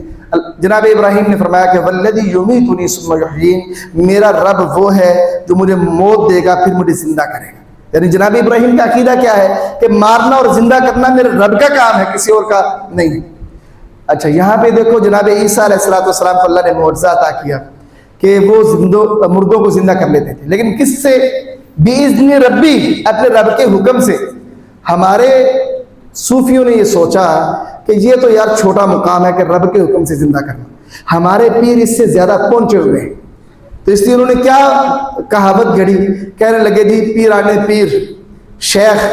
جناب ابراہیم نے فرمایا کہ والذی یمیتنی ثم یحیین، میرا رب وہ ہے جو مجھے موت دے گا پھر مجھے زندہ کرے گا. یعنی جناب ابراہیم کا عقیدہ کیا ہے کہ مارنا اور زندہ کرنا میرے رب کا کام ہے، کسی اور کا نہیں ہے. اچھا یہاں پہ دیکھو جناب عیسیٰ علیہ السلام کو اللہ نے معجزہ عطا کیا کہ وہ مردوں کو زندہ کر لیتے تھے، لیکن کس سے؟ بِإِذْنِ ربی، اپنے رب کے حکم سے. ہمارے صوفیوں نے یہ سوچا کہ یہ تو یار چھوٹا مقام ہے کہ رب کے حکم سے زندہ کرنا، ہمارے پیر اس سے زیادہ پہنچے ہوئے ہیں. تو اس لیے انہوں نے کیا کہاوت گھڑی، کہنے لگے جی پیرانے پیر، شیخ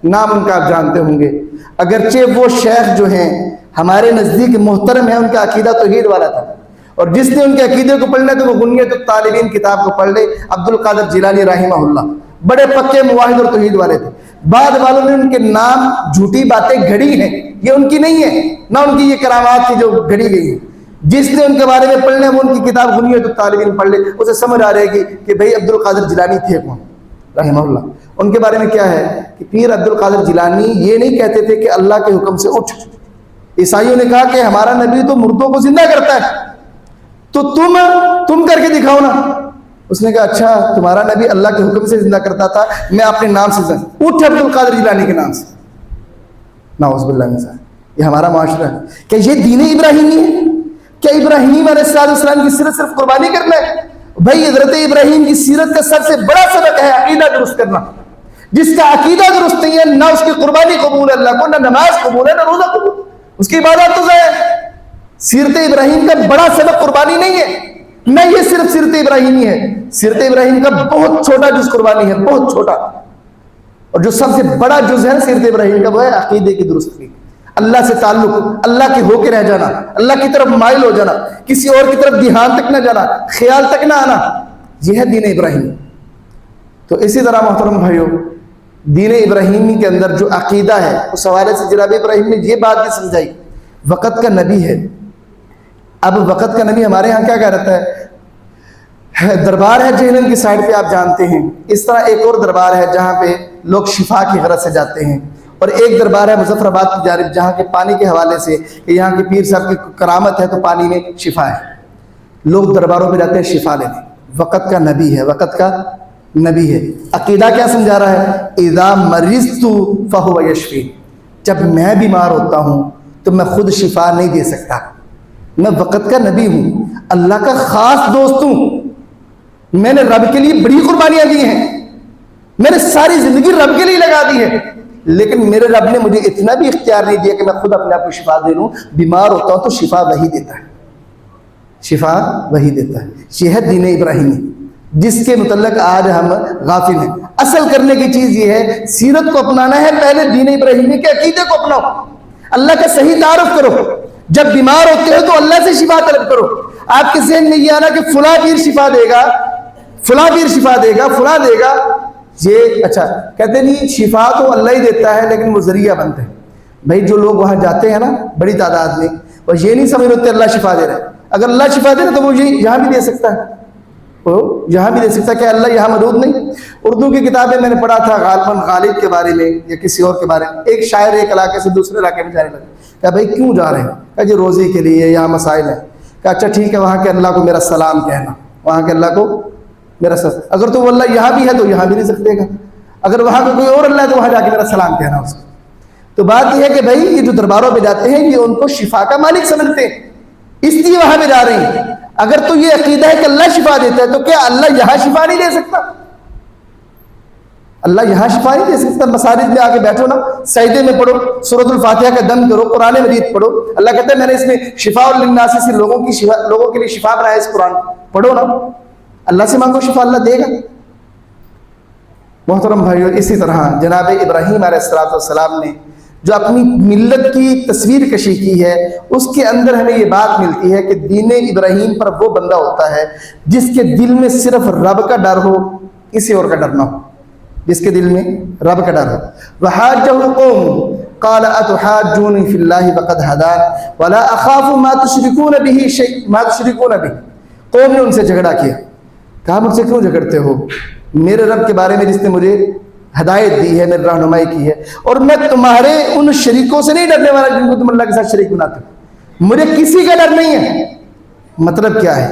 نام ان کا آپ جانتے ہوں گے، اگرچہ وہ شیخ جو ہیں ہمارے نزدیک محترم ہیں، ان کا عقیدہ توحید والا تھا. اور جس نے ان کے عقیدے کو پڑھنا تو وہ غنیۃ الطالبین کتاب کو پڑھ لے. عبد القادر جیلانی رحمہ اللہ بڑے پکے موحد اور توحید والے تھے. بعد والوں نے ان کے نام جھوٹی باتیں گھڑی ہیں، یہ ان کی نہیں ہے، نہ ان کی یہ کرامات کی جو گھڑی گئی ہیں. جس نے ان کے بارے میں پڑھنا وہ ان کی کتاب غنیۃ الطالبین پڑھ لے، اسے سمجھ آ رہے گی کہ بھئی عبد القادر جیلانی تھے کون رحمہ اللہ. ان کے بارے میں کیا ہے کہ پیر عبد القادر جیلانی یہ نہیں کہتے تھے کہ اللہ کے حکم سے اٹھ. عیسائیوں نے کہا کہ ہمارا نبی تو مردوں کو زندہ کرتا ہے، تو تم کر کے دکھاؤ نا. اس نے کہا اچھا تمہارا نبی اللہ کے حکم سے زندہ کرتا تھا، میں اپنے نام سے زندہ اٹھ عبد القادر جیلانی کے نام سے. نعوذ باللہ من ذالک. یہ ہمارا معاشرہ ہے. کیا یہ دین ابراہیمی ہے؟ کیا ابراہیم علیہ السلام کی سیرت صرف قربانی کرنا ہے؟ بھائی حضرت ابراہیم کی سیرت کا سب سے بڑا سبق ہے عقیدہ درست کرنا. جس کا عقیدہ درست نہیں ہے نہ اس کی قربانی قبول ہے اللہ کو، نہ نماز قبول ہے، نہ روزہ قبول، اس کی عبادت تو ضائع ہے. سیرت ابراہیم کا بڑا سبق قربانی نہیں ہے، نہ یہ صرف سیرت ابراہیمی ہے. سیرت ابراہیم کا بہت چھوٹا جز قربانی ہے، بہت چھوٹا. اور جو سب سے بڑا جز ہے سیرت ابراہیم کا وہ ہے عقیدے کی درستگی، اللہ سے تعلق، اللہ کے ہو کے رہ جانا، اللہ کی طرف مائل ہو جانا، کسی اور کی طرف دھیان تک نہ جانا، خیال تک نہ آنا. یہ ہے دین ابراہیم. تو اسی طرح محترم بھائیو، دین ابراہیمی کے اندر جو عقیدہ ہے اس حوالے سے جناب ابراہیم نے یہ بات بھی سمجھائی، وقت کا نبی ہے. اب وقت کا نبی ہمارے ہاں کیا کہہ رہتا ہے؟ دربار ہے جہنم کی سائڈ پہ آپ جانتے ہیں. اس طرح ایک اور دربار ہے جہاں پہ لوگ شفا کی غرض سے جاتے ہیں. اور ایک دربار ہے مظفر آباد کی جانب جہاں کے پانی کے حوالے سے کہ یہاں کے پیر صاحب کی کرامت ہے تو پانی میں شفا ہے. لوگ درباروں پہ جاتے ہیں شفا لینے. وقت کا نبی ہے، وقت کا نبی ہے. عقیدہ کیا سمجھا رہا ہے؟ اذا مرضت فهو یشفی. جب میں بیمار ہوتا ہوں تو میں خود شفا نہیں دے سکتا، میں وقت کا نبی ہوں، اللہ کا خاص دوست ہوں، میں نے رب کے لیے بڑی قربانیاں دی ہیں، میں نے ساری زندگی رب کے لیے لگا دی ہے، لیکن میرے رب نے مجھے اتنا بھی اختیار نہیں دیا کہ میں خود اپنے آپ کو شفا دے لوں۔ بیمار ہوتا ہوں تو شفا وہی دیتا ہے، شفا وہی دیتا ہے۔ یہ ہے دین ابراہیمی، جس کے متعلق آج ہم غافل ہیں۔ اصل کرنے کی چیز یہ ہے، سیرت کو اپنانا ہے، پہلے دین ابراہیمی کے عقیدے کو اپناؤ، اللہ کا صحیح تعارف کرو، جب بیمار ہوتے ہو تو اللہ سے شفا طلب کرو۔ آپ کے ذہن میں یہ آنا کہ فلاں پیر شفا دے گا، فلاں پیر شفا دے گا، فلاں دے گا، یہ اچھا کہتے نہیں، شفا تو اللہ ہی دیتا ہے لیکن وہ ذریعہ بنتے ہیں۔ بھائی جو لوگ وہاں جاتے ہیں نا بڑی تعداد میں، وہ یہ نہیں سمجھ رہتے اللہ شفا دے رہا ہے۔ اگر اللہ شفا دے رہا تو وہ یہاں بھی دے سکتا ہے، وہ یہاں بھی دے سکتا ہے، کہ اللہ یہاں موجود نہیں؟ اردو کی کتابیں میں نے پڑھا تھا غالباً غالب کے بارے میں یا کسی اور کے بارے میں، ایک شاعر ایک علاقے سے دوسرے علاقے میں جانے لگا، کہا بھائی کیوں جا رہے ہیں؟ کہا جی روزی کے لیے، یہاں مسائل ہیں۔ کہا اچھا ٹھیک ہے، وہاں کے اللہ کو میرا سلام کہنا، وہاں کے اللہ کو میرا سلام۔ اگر تو وہ اللہ یہاں بھی ہے تو یہاں بھی نہیں سکتے گا، اگر وہاں کا کوئی اور اللہ ہے تو وہاں جا کے میرا سلام کہنا اس کو۔ تو بات یہ ہے کہ بھائی یہ جو درباروں پہ جاتے ہیں یہ ان کو شفا کا مالک سمجھتے ہیں، اس لیے وہاں پہ جا رہے ہیں۔ اگر تو یہ عقیدہ ہے کہ اللہ شفا دیتا ہے تو کیا اللہ یہاں شفا نہیں دے سکتا؟ اللہ یہاں شفا نہیں دے سکتا؟ مساجد میں آ کے بیٹھو نا، سجدے میں پڑھو، سورۃ الفاتحہ کا دم کرو، قرآن مجید پڑھو، اللہ کہتا ہے میں نے اس میں شفاء للناس سے لوگوں کے لیے شفا بنایا، اس قرآن پڑھو نا، اللہ سے مانگو شفا، اللہ دے گا۔ محترم بھائیو، اسی طرح جناب ابراہیم علیہ السلام نے جو اپنی ملت کی تصویر کشی کی ہے، اس کے اندر ہمیں یہ بات ملتی ہے کہ دین ابراہیم پر وہ بندہ ہوتا ہے جس کے دل میں صرف رب کا ڈر ہو، کسی اور کا ڈر نہ ہو، جس کے دل میں رب کا ڈر ہو۔ وَحَاجَّهُ قَوْمٌ قَالَ أَتُحَاجُّونِي فِي اللَّهِ وَقَدْ هَدَانِ وَلَا أَخَافُ مَا تُشْرِكُونَ بِهِ۔ قوم نے ان سے جھگڑا کیا، کہا مجھ سے کیوں جھگڑتے ہو؟ میرے رب کے بارے میں جس نے مجھے ہدایت دی ہے، میری رہنمائی کی ہے، اور میں تمہارے ان شریکوں سے نہیں ڈرنے والا جن کو تم اللہ کے ساتھ شریک بناتے ہو، مجھے کسی کا ڈر نہیں ہے۔ مطلب کیا ہے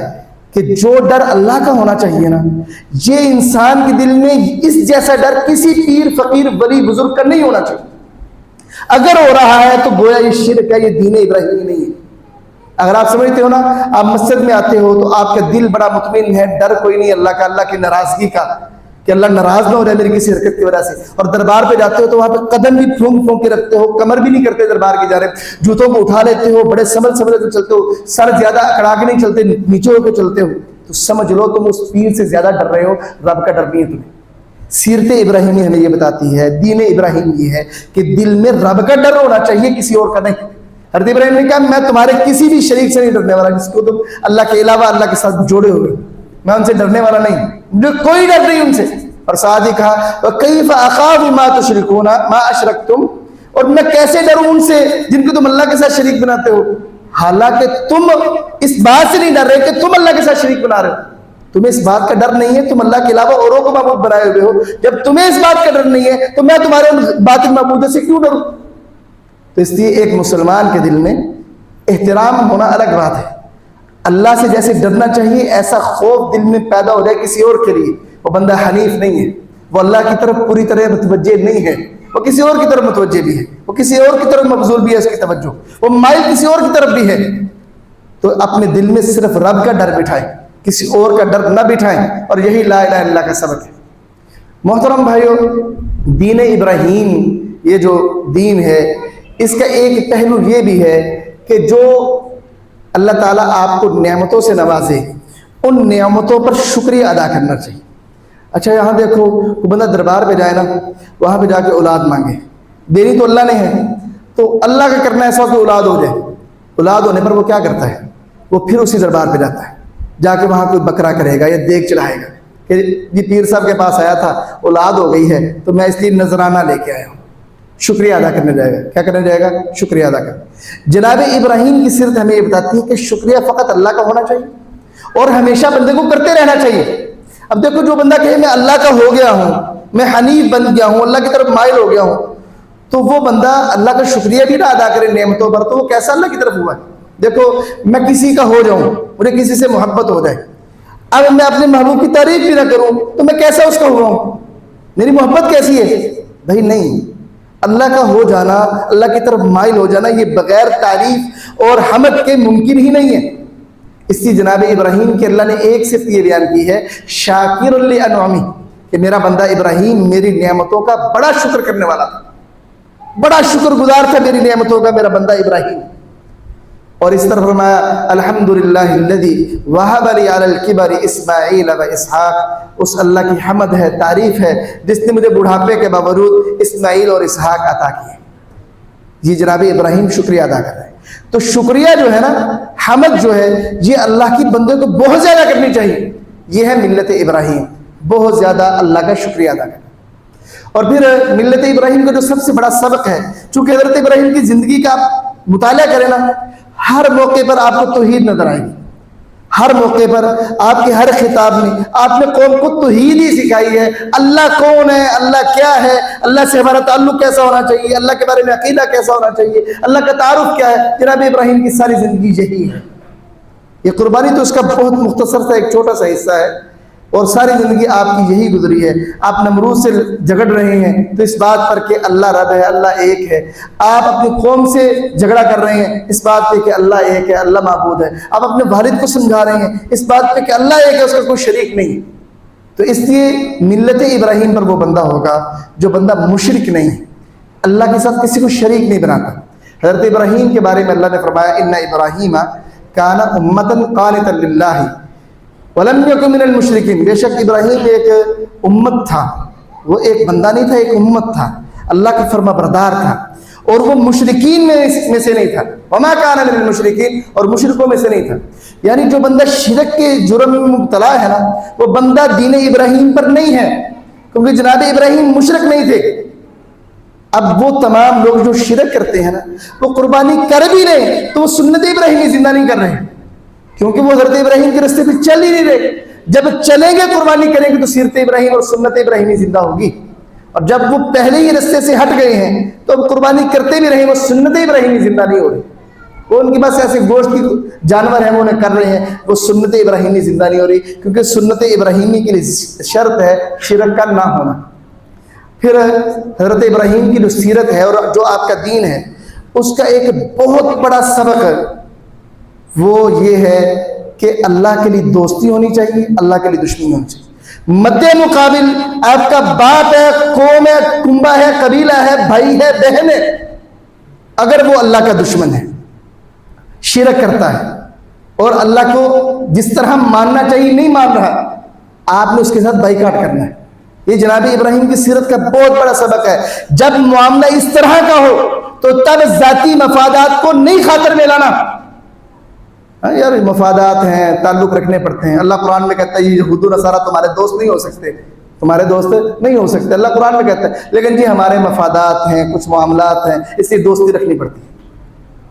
کہ جو ڈر اللہ کا ہونا چاہیے نا، یہ انسان کے دل میں اس جیسا ڈر کسی پیر فقیر ولی بزرگ کا نہیں ہونا چاہیے۔ اگر ہو رہا ہے تو گویا یہ شرک ہے، یہ دین ابراہیمی نہیں ہے۔ اگر آپ سمجھتے ہو نا، آپ مسجد میں آتے ہو تو آپ کا دل بڑا مطمئن ہے، ڈر کوئی نہیں اللہ کا، اللہ کی ناراضگی کا، کہ اللہ ناراض نہ ہو جائے میری کسی حرکت کی وجہ سے، اور دربار پہ جاتے ہو تو وہاں پہ قدم بھی پھونک پھونک کے رکھتے ہو، کمر بھی نہیں کرتے دربار کی جانب، جوتوں کو اٹھا لیتے ہو، بڑے سمجھ کے چلتے ہو، سر زیادہ اکڑا کے نہیں چلتے، نیچے ہو کے چلتے ہو، تو سمجھ لو تم اس پیر سے زیادہ ڈر رہے ہو، رب کا ڈر نہیں ہے تمہیں۔ سیرت ابراہیمی ہمیں یہ بتاتی ہے، دین ابراہیم یہ ہے کہ دل میں رب کا ڈر ہونا چاہیے، کسی اور کا نہیں۔ حضرت ابراہیم نے کہا میں تمہارے کسی بھی شریک سے نہیں ڈرنے والا، جس کو تم اللہ کے علاوہ اللہ کے ساتھ جوڑے ہوئے، میں ان سے ڈرنے والا نہیں، مجھے کوئی ڈر نہیں ان سے۔ اور ساتھ ہی کہا وَكَيْفَ أَخَافُ مَا تُشْرِكُونَ مَا أَشْرَكْتُمْ، اور میں کیسے ڈروں ان سے جن کو تم اللہ کے ساتھ شریک بناتے ہو، حالانکہ تم اس بات سے نہیں ڈر رہے کہ تم اللہ کے ساتھ شریک بنا رہے ہو، تمہیں اس بات کا ڈر نہیں ہے، تم اللہ کے علاوہ اوروں کو معبود بنائے ہوئے ہو، جب تمہیں اس بات کا ڈر نہیں ہے تو میں تمہارے ان باطل معبودوں سے کیوں ڈروں؟ تو اس لیے ایک مسلمان کے دل میں احترام ہونا الگ بات ہے، اللہ سے جیسے ڈرنا چاہیے ایسا خوف دل میں پیدا ہو جائے کسی اور کے لیے، وہ بندہ حنیف نہیں ہے، وہ اللہ کی طرف پوری طرح متوجہ نہیں ہے، وہ کسی اور کی طرف متوجہ بھی ہے، وہ کسی اور کی طرف مبذول بھی ہے، اس کی توجہ وہ مائل کسی اور کی طرف بھی ہے۔ تو اپنے دل میں صرف رب کا ڈر بٹھائیں، کسی اور کا ڈر نہ بٹھائیں، اور یہی لا الہ الا اللہ کا سبق ہے۔ محترم بھائیو، دین ابراہیم یہ جو دین ہے، اس کا ایک پہلو یہ بھی ہے کہ جو اللہ تعالیٰ آپ کو نعمتوں سے نوازے، ان نعمتوں پر شکریہ ادا کرنا چاہیے۔ اچھا یہاں دیکھو، کوئی بندہ دربار پہ جائے نا، وہاں پہ جا کے اولاد مانگے، دینی تو اللہ نے ہے، تو اللہ کا کرنا ایسا کہ اولاد ہو جائے، اولاد ہونے پر وہ کیا کرتا ہے، وہ پھر اسی دربار پہ جاتا ہے، جا کے وہاں کوئی بکرا کرے گا یا دیگ چڑھائے گا کہ جی پیر صاحب کے پاس آیا تھا، اولاد ہو گئی ہے تو میں اس لیے نذرانہ لے کے آیا ہوں، شکریہ ادا کرنے جائے گا۔ کیا کرنے جائے گا؟ شکریہ ادا کرنا۔ جناب ابراہیم کی سیرت ہمیں یہ بتاتی ہے کہ شکریہ فقط اللہ کا ہونا چاہیے اور ہمیشہ بندے کو کرتے رہنا چاہیے۔ اب دیکھو، جو بندہ کہے میں اللہ کا ہو گیا ہوں، میں حنیف بن گیا ہوں، اللہ کی طرف مائل ہو گیا ہوں، تو وہ بندہ اللہ کا شکریہ بھی نہ ادا کرے نعمتوں پر، تو وہ کیسا اللہ کی طرف ہوا ہے؟ دیکھو، میں کسی کا ہو جاؤں، مجھے کسی سے محبت ہو جائے، اب میں اپنے محبوب کی تعریف بھی نہ کروں تو میں کیسا اس کا ہوا ہوں؟ میری محبت کیسی ہے؟ بھائی نہیں، اللہ کا ہو جانا، اللہ کی طرف مائل ہو جانا، یہ بغیر تعریف اور حمد کے ممکن ہی نہیں ہے۔ اس لیے جناب ابراہیم کے اللہ نے ایک صفت یہ بیان کی ہے، شاکر لانعمی، کہ میرا بندہ ابراہیم میری نعمتوں کا بڑا شکر کرنے والا تھا، بڑا شکر گزار تھا میری نعمتوں کا میرا بندہ ابراہیم۔ اور اس طرح فرمایا الحمدللہ الذی وہب لی علی الکبر اسماعیل و اسحاق، اس اللہ کی حمد ہے، تعریف ہے جس نے مجھے بڑھاپے کے باوجود اسماعیل اور اسحاق عطا کیے۔ یہ جناب ابراہیم شکریہ ادا کر رہے ہیں۔ تو شکریہ جو ہے نا، حمد جو ہے، یہ اللہ کی بندے کو بہت زیادہ کرنی چاہیے۔ یہ ہے ملت ابراہیم، بہت زیادہ اللہ کا شکریہ ادا کرنا۔ اور پھر ملت ابراہیم کا جو سب سے بڑا سبق ہے، چونکہ حضرت ابراہیم کی زندگی کا آپ مطالعہ کریں نا، ہر موقع پر آپ کو توحید نظر آئے گی، ہر موقع پر آپ کے ہر خطاب میں آپ نے قوم کو توحید ہی سکھائی ہے۔ اللہ کون ہے، اللہ کیا ہے، اللہ سے ہمارا تعلق کیسا ہونا چاہیے، اللہ کے بارے میں عقیدہ کیسا ہونا چاہیے، اللہ کا تعارف کیا ہے۔ جناب ابراہیم کی ساری زندگی یہی ہے۔ یہ قربانی تو اس کا بہت مختصر سا ایک چھوٹا سا حصہ ہے، اور ساری زندگی آپ کی یہی گزری ہے۔ آپ نمرود سے جھگڑ رہے ہیں تو اس بات پر کہ اللہ رب ہے، اللہ ایک ہے۔ آپ اپنی قوم سے جھگڑا کر رہے ہیں اس بات پہ کہ اللہ ایک ہے، اللہ معبود ہے۔ آپ اپنے والد کو سمجھا رہے ہیں اس بات پہ کہ اللہ ایک ہے، اس کا کوئی شریک نہیں۔ تو اس لیے ملت ابراہیم پر وہ بندہ ہوگا جو بندہ مشرک نہیں ہے، اللہ کے ساتھ کسی کو شریک نہیں بناتا۔ حضرت ابراہیم کے بارے میں اللہ نے فرمایا ان ابراہیم کان امۃ قانتا للہ وَلَمْ يَكُنْ مِنَ الْمُشْرِكِينَ، بے شک ابراہیم ایک امت تھا، وہ ایک بندہ نہیں تھا، ایک امت تھا، اللہ کا فرما بردار تھا، اور وہ مشرکین میں سے نہیں تھا۔ وَمَا كَانَ مِنَ الْمُشْرِكِينَ، اور مشرکوں میں سے نہیں تھا۔ یعنی جو بندہ شرک کے جرم میں مبتلا ہے نا، وہ بندہ دین ابراہیم پر نہیں ہے، کیونکہ جناب ابراہیم مشرک نہیں تھے۔ اب وہ تمام لوگ جو شرک کرتے ہیں نا، وہ قربانی کر بھی رہے تو وہ سنت ابراہیمی زندہ نہیں کر رہے ہیں، کیونکہ وہ حضرت ابراہیم کے راستے پہ چل ہی نہیں رہے۔ جب چلیں گے، قربانی کریں گے، تو سیرت ابراہیم اور سنت ابراہیمی زندہ ہوگی۔ اور جب وہ پہلے ہی راستے سے ہٹ گئے ہیں تو اب قربانی کرتے بھی رہے، وہ سنت ابراہیمی زندہ نہیں ہو رہی۔ وہ ان کے پاس ایسے گوشت کی جانور ہیں، وہ انہیں کر رہے ہیں، وہ سنت ابراہیمی زندہ نہیں ہو رہی، کیونکہ سنت ابراہیمی کے لیے شرط ہے شرک کا نہ ہونا۔ پھر حضرت ابراہیم کی جو سیرت ہے اور جو آپ کا دین ہے، اس کا ایک بہت بڑا سبق ہے، وہ یہ ہے کہ اللہ کے لیے دوستی ہونی چاہیے، اللہ کے لیے دشمنی ہونی چاہیے۔ مد مقابل آپ کا باپ ہے، قوم ہے، کنبہ ہے، قبیلہ ہے، بھائی ہے، بہن ہے، اگر وہ اللہ کا دشمن ہے، شرک کرتا ہے اور اللہ کو جس طرح ماننا چاہیے نہیں مان رہا، آپ نے اس کے ساتھ بائیکاٹ کرنا ہے۔ یہ جناب ابراہیم کی سیرت کا بہت بڑا سبق ہے۔ جب معاملہ اس طرح کا ہو تو تب ذاتی مفادات کو نہیں خاطر میں لانا۔ یار مفادات ہیں، تعلق رکھنے پڑتے ہیں۔ اللہ قرآن میں کہتا ہے یہ یہود و نصارہ تمہارے دوست نہیں ہو سکتے، تمہارے دوست نہیں ہو سکتے، اللہ قرآن میں کہتا ہے، لیکن جی ہمارے مفادات ہیں، کچھ معاملات ہیں، اس لیے دوستی رکھنی پڑتی ہے۔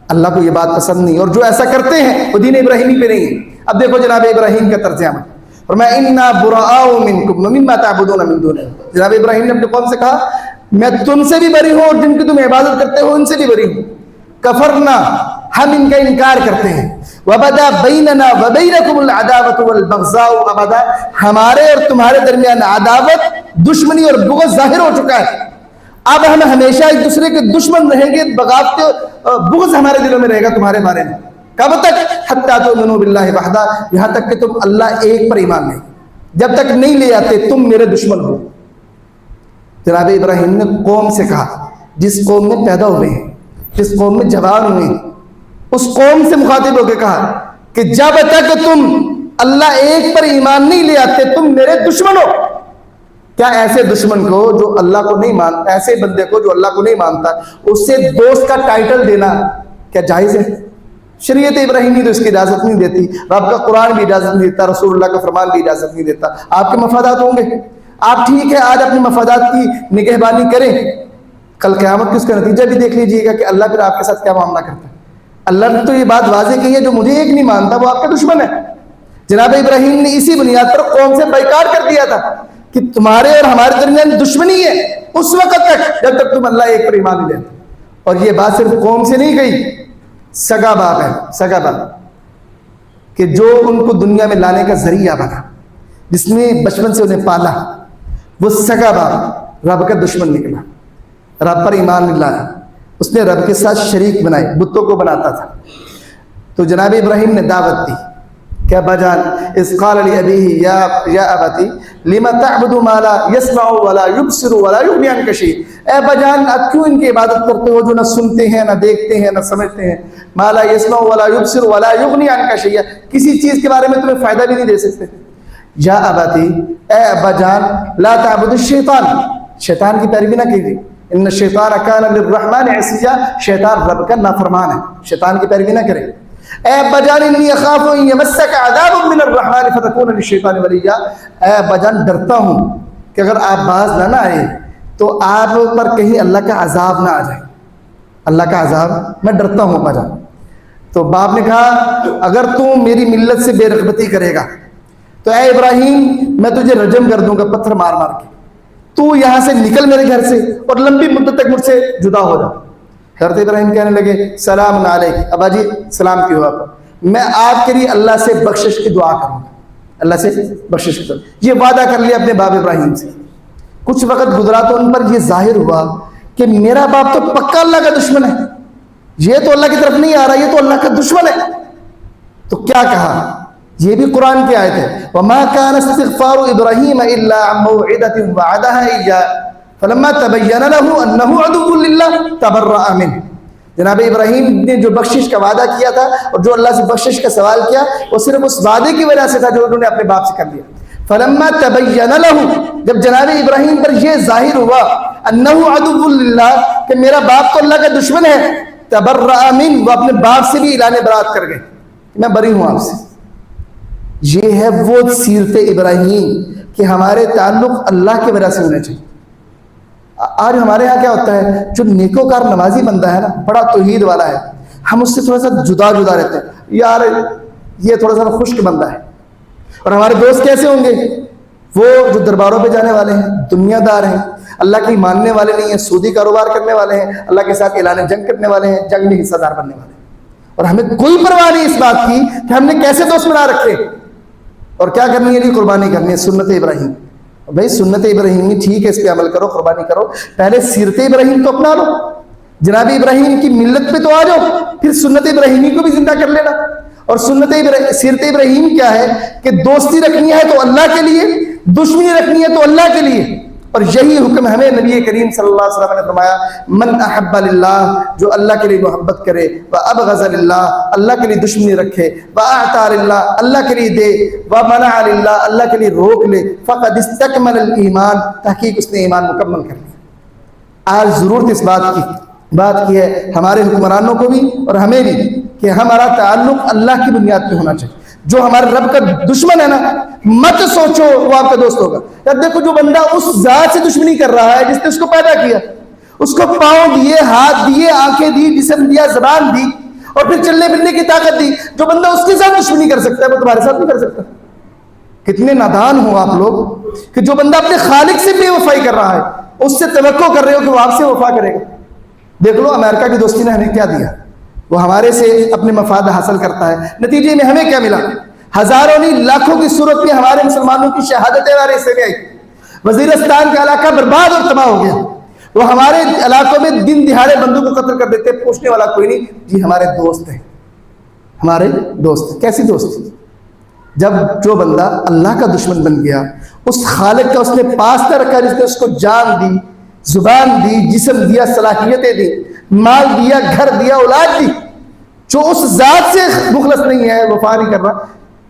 اللہ کو یہ بات پسند نہیں، اور جو ایسا کرتے ہیں وہ دین ابراہیمی پہ نہیں ہے۔ اب دیکھو جناب ابراہیم کا طرز عمل، فرمایا انا براء منکم ومما تعبدون من دون اللہ۔ جناب ابراہیم نے اپنے قوم سے کہا میں تم سے بھی بری ہوں اور جن کی تم عبادت کرتے ہو ان سے بھی بری ہوں۔ کفرنا، ہم ان کا انکار کرتے ہیں۔ وبدا بیننا وبینکم العداوۃ والبغضاء ابدا، ہمارے اور تمہارے درمیان عداوت، دشمنی اور بغض ظاہر ہو چکا ہے۔ اب ہم ہمیشہ ایک دوسرے کے دشمن رہیں گے، بغاوت بغض ہمارے دلوں میں رہے گا تمہارے بارے میں۔ کب تک؟ حتی تؤمنوا باللہ وحدہ، یہاں تک کہ تم اللہ ایک پر ایمان لے، جب تک نہیں لے آتے تم میرے دشمن ہو۔ جناب ابراہیم نے قوم سے کہا، جس قوم میں پیدا ہوئے ہیں، جس قوم میں جوان ہوئے ہیں، اس قوم سے مخاطب ہو کے کہا کہ جب تک تم اللہ ایک پر ایمان نہیں لے آتے تم میرے دشمن ہو۔ کیا ایسے دشمن کو جو اللہ کو نہیں مانتا، ایسے بندے کو جو اللہ کو نہیں مانتا، اس سے دوست کا ٹائٹل دینا کیا جائز ہے؟ شریعت ابراہیمی تو اس کی اجازت نہیں دیتی، رب کا قرآن بھی اجازت نہیں دیتا، رسول اللہ کا فرمان بھی اجازت نہیں دیتا۔ آپ کے مفادات ہوں گے، آپ ٹھیک ہے آج اپنے مفادات کی نگہبانی کریں، کل قیامت کی اس کا نتیجہ بھی دیکھ لیجئے گا کہ اللہ پھر آپ کے ساتھ کیا معاملہ کرتا ہے۔ اللہ نے تو یہ بات واضح کی ہے، جو مجھے ایک نہیں مانتا وہ آپ کا دشمن ہے۔ جناب ابراہیم نے اسی بنیاد پر قوم سے بائیکاٹ کر دیا تھا کہ تمہارے اور ہمارے درمیان دشمنی ہے اس وقت تک جب تک تم اللہ ایک پر ایمان نہیں لیتے۔ اور یہ بات صرف قوم سے نہیں گئی، سگا باپ ہے، سگا باپ کہ جو ان کو دنیا میں لانے کا ذریعہ بنا، جس نے بچپن سے انہیں پالا، وہ سگا باپ رب کا دشمن نکلا۔ رب پر ایمان نہیں لایا، اس نے رب کے ساتھ شریک بنائے، بتوں کو بناتا تھا۔ تو جناب ابراہیم نے دعوت دی کہ ابا جان، اذ قال لأبیہ یا ابتی لما تعبد ما لا يسمع ولا يبصر ولا یغنی عنک شیئا، اے ابا جان اب کیوں ان کی عبادت کرتے ہو جو نہ سنتے ہیں نہ دیکھتے ہیں نہ سمجھتے ہیں، ما لا يسمع ولا يبصر ولا یغنی عنک شیئا، کسی چیز کے بارے میں تمہیں فائدہ بھی نہیں دے سکتے۔ یا ابتی، اے ابا جان، لا تعبد الشیطان، شیطان کی پیروی نہ کیجیے، ان الشیطان کان للرحمن عصیا، شیطان رب کا نافرمان ہے، شیطان کی پیروی نہ کرے۔ اے ابا جان انی اخاف ان یمسک عذاب من الرحمن فتکون للشیطان ولیا، اے ابا جان ڈرتا ہوں کہ اگر آپ باز نہ آئے تو آپ پر کہیں اللہ کا عذاب نہ آ جائے، اللہ کا عذاب میں ڈرتا ہوں ابا جان۔ تو باپ نے کہا اگر تو میری ملت سے بے رغبتی کرے گا تو اے ابراہیم میں تجھے رجم کر دوں گا پتھر مار مار کے، تو یہاں سے نکل میرے گھر سے اور لمبی مدت تک مجھ سے جدا ہو جا۔ حضرت ابراہیم کہنے لگے سلام علیک، ابا جی سلام کیوں آپ، میں آپ کے لیے اللہ سے بخشش کی دعا کروں گا، اللہ سے بخشش کی دعا۔ یہ وعدہ کر لیا اپنے باپ ابراہیم سے۔ کچھ وقت گزرا تو ان پر یہ ظاہر ہوا کہ میرا باپ تو پکا اللہ کا دشمن ہے، یہ تو اللہ کی طرف نہیں آ رہا، یہ تو اللہ کا دشمن ہے۔ تو کیا کہا، یہ بھی قرآن کی آیت ہے، وَمَا كَانَ اسْتِغْفَارُ إِبْرَاهِيمَ إِلَّا عَن مَّوْعِدَةٍ وَعَدَهَا إِيَّاهُ فَلَمَّا تَبَيَّنَ لَهُ أَنَّهُ عَدُوٌّ لِّلَّهِ تَبَرَّأَ مِنْهُ۔ جناب ابراہیم نے جو بخشش کا وعدہ کیا تھا اور جو اللہ سے بخشش کا سوال کیا وہ صرف اس وعدے کی وجہ سے تھا جو انہوں نے اپنے باپ سے کر لیا۔ فَلَمَّا تَبَيَّنَ لَهُ، جب جناب ابراہیم پر یہ ظاہر ہوا أَنَّهُ عَدُوٌّ لِّلَّهِ کہ میرا باپ تو اللہ کا دشمن ہے، تَبَرَّأَ مِنْهُ، وہ اپنے باپ سے بھی اعلان برات کر گئے، میں بری ہوں آپ سے۔ یہ ہے وہ سیرت ابراہیم کہ ہمارے تعلق اللہ کی وجہ سے ہونے چاہیے۔ آج ہمارے ہاں کیا ہوتا ہے، جو نیکوکار نمازی بندہ ہے نا، بڑا توحید والا ہے، ہم اس سے تھوڑا سا جدا رہتے ہیں، یار یہ تھوڑا سا خشک بندہ ہے۔ اور ہمارے دوست کیسے ہوں گے، وہ جو درباروں پہ جانے والے ہیں، دنیا دار ہیں، اللہ کی ماننے والے نہیں ہیں، سودی کاروبار کرنے والے ہیں، اللہ کے ساتھ اعلان جنگ کرنے والے ہیں، جنگ میں حصہ دار بننے والے ہیں، اور ہمیں کوئی پرواہ نہیں اس بات کی کہ ہم نے کیسے دوست بنا رکھے اور کیا کرنی ہے، قربانی کرنی ہے سنت ابراہیم۔ بھائی سنت ابراہیمی ٹھیک ہے، اس پہ عمل کرو، قربانی کرو، پہلے سیرت ابراہیم تو اپنا لو، جناب ابراہیم کی ملت پہ تو آ جاؤ، پھر سنت ابراہیمی کو بھی زندہ کر لینا۔ اور سیرت ابراہیم کیا ہے کہ دوستی رکھنی ہے تو اللہ کے لیے، دشمنی رکھنی ہے تو اللہ کے لیے، اور یہی حکم ہمیں نبی کریم صلی اللہ علیہ وسلم نے فرمایا، من احب للہ، جو اللہ کے لیے محبت کرے، وابغض للہ، اللہ کے لیے دشمنی رکھے، واعطى للہ، اللہ کے لیے دے، ومنع للہ، اللہ کے لیے روک لے، فقد استکمل الایمان، تحقیق اس نے ایمان مکمل کر لیا۔ آج ضرورت اس بات کی ہے ہمارے حکمرانوں کو بھی اور ہمیں بھی کہ ہمارا تعلق اللہ کی بنیاد پہ ہونا چاہیے۔ جو ہمارے رب کا دشمن ہے نا، مت سوچو وہ آپ کا دوست ہوگا۔ یار دیکھو جو بندہ اس ذات سے دشمنی کر رہا ہے جس نے اس کو پیدا کیا، اس کو پاؤں دیے، ہاتھ دیے، آنکھیں دی، جسم دیا، زبان دی، اور پھر چلنے پھرنے کی طاقت دی، جو بندہ اس کے ساتھ دشمنی کر سکتا ہے وہ تمہارے ساتھ نہیں کر سکتا۔ کتنے نادان ہو آپ لوگ کہ جو بندہ اپنے خالق سے بے وفائی کر رہا ہے اس سے توقع کر رہے ہو کہ وہ آپ سے وفا کرے گا۔ دیکھ لو امریکہ کی دوستی نے ہمیں کیا دیا، وہ ہمارے سے اپنے مفاد حاصل کرتا ہے، نتیجے میں ہمیں کیا ملا، ہزاروں نہیں لاکھوں کی صورت میں ہمارے مسلمانوں کی شہادتیں ہمارے حصے میں آئی، وزیرستان کا علاقہ برباد اور تباہ ہو گیا، وہ ہمارے علاقوں میں دن دہاڑے بندوں کو قتل کر دیتے، پوچھنے والا کوئی نہیں، جی ہمارے دوست ہیں، ہمارے دوست۔ کیسی دوست؟ جب جو بندہ اللہ کا دشمن بن گیا، اس خالق کا اس نے پاس نہ رکھا جس نے اس کو جان دی، زبان دی، جسم دیا، صلاحیتیں دی، مال دیا، گھر دیا، اولاد دی، جو اس ذات سے مخلص نہیں ہے، وفا نہیں کر رہا۔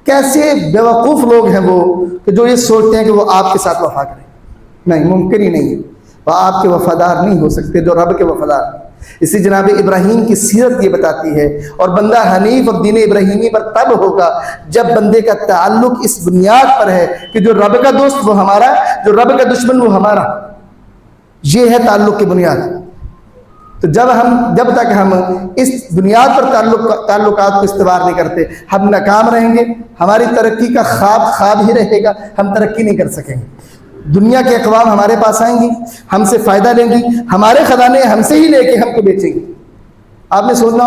کیسے بیوقوف لوگ ہیں وہ کہ جو یہ سوچتے ہیں کہ وہ آپ کے ساتھ وفا کریں، نہیں، ممکن ہی نہیں ہے، وہ آپ کے وفادار نہیں ہو سکتے جو رب کے وفادار ہیں۔ اسی جناب ابراہیم کی سیرت یہ بتاتی ہے، اور بندہ حنیف اور دین ابراہیمی پر تب ہوگا جب بندے کا تعلق اس بنیاد پر ہے کہ جو رب کا دوست وہ ہمارا، جو رب کا دشمن وہ ہمارا، یہ ہے تعلق کی بنیاد۔ تو جب تک ہم اس بنیاد پر تعلقات کو استوار نہیں کرتے، ہم ناکام رہیں گے، ہماری ترقی کا خواب ہی رہے گا، ہم ترقی نہیں کر سکیں گے۔ دنیا کے اقوام ہمارے پاس آئیں گی، ہم سے فائدہ لیں گی، ہمارے خزانے ہم سے ہی لے کے ہم کو بیچیں گے۔ آپ نے سننا،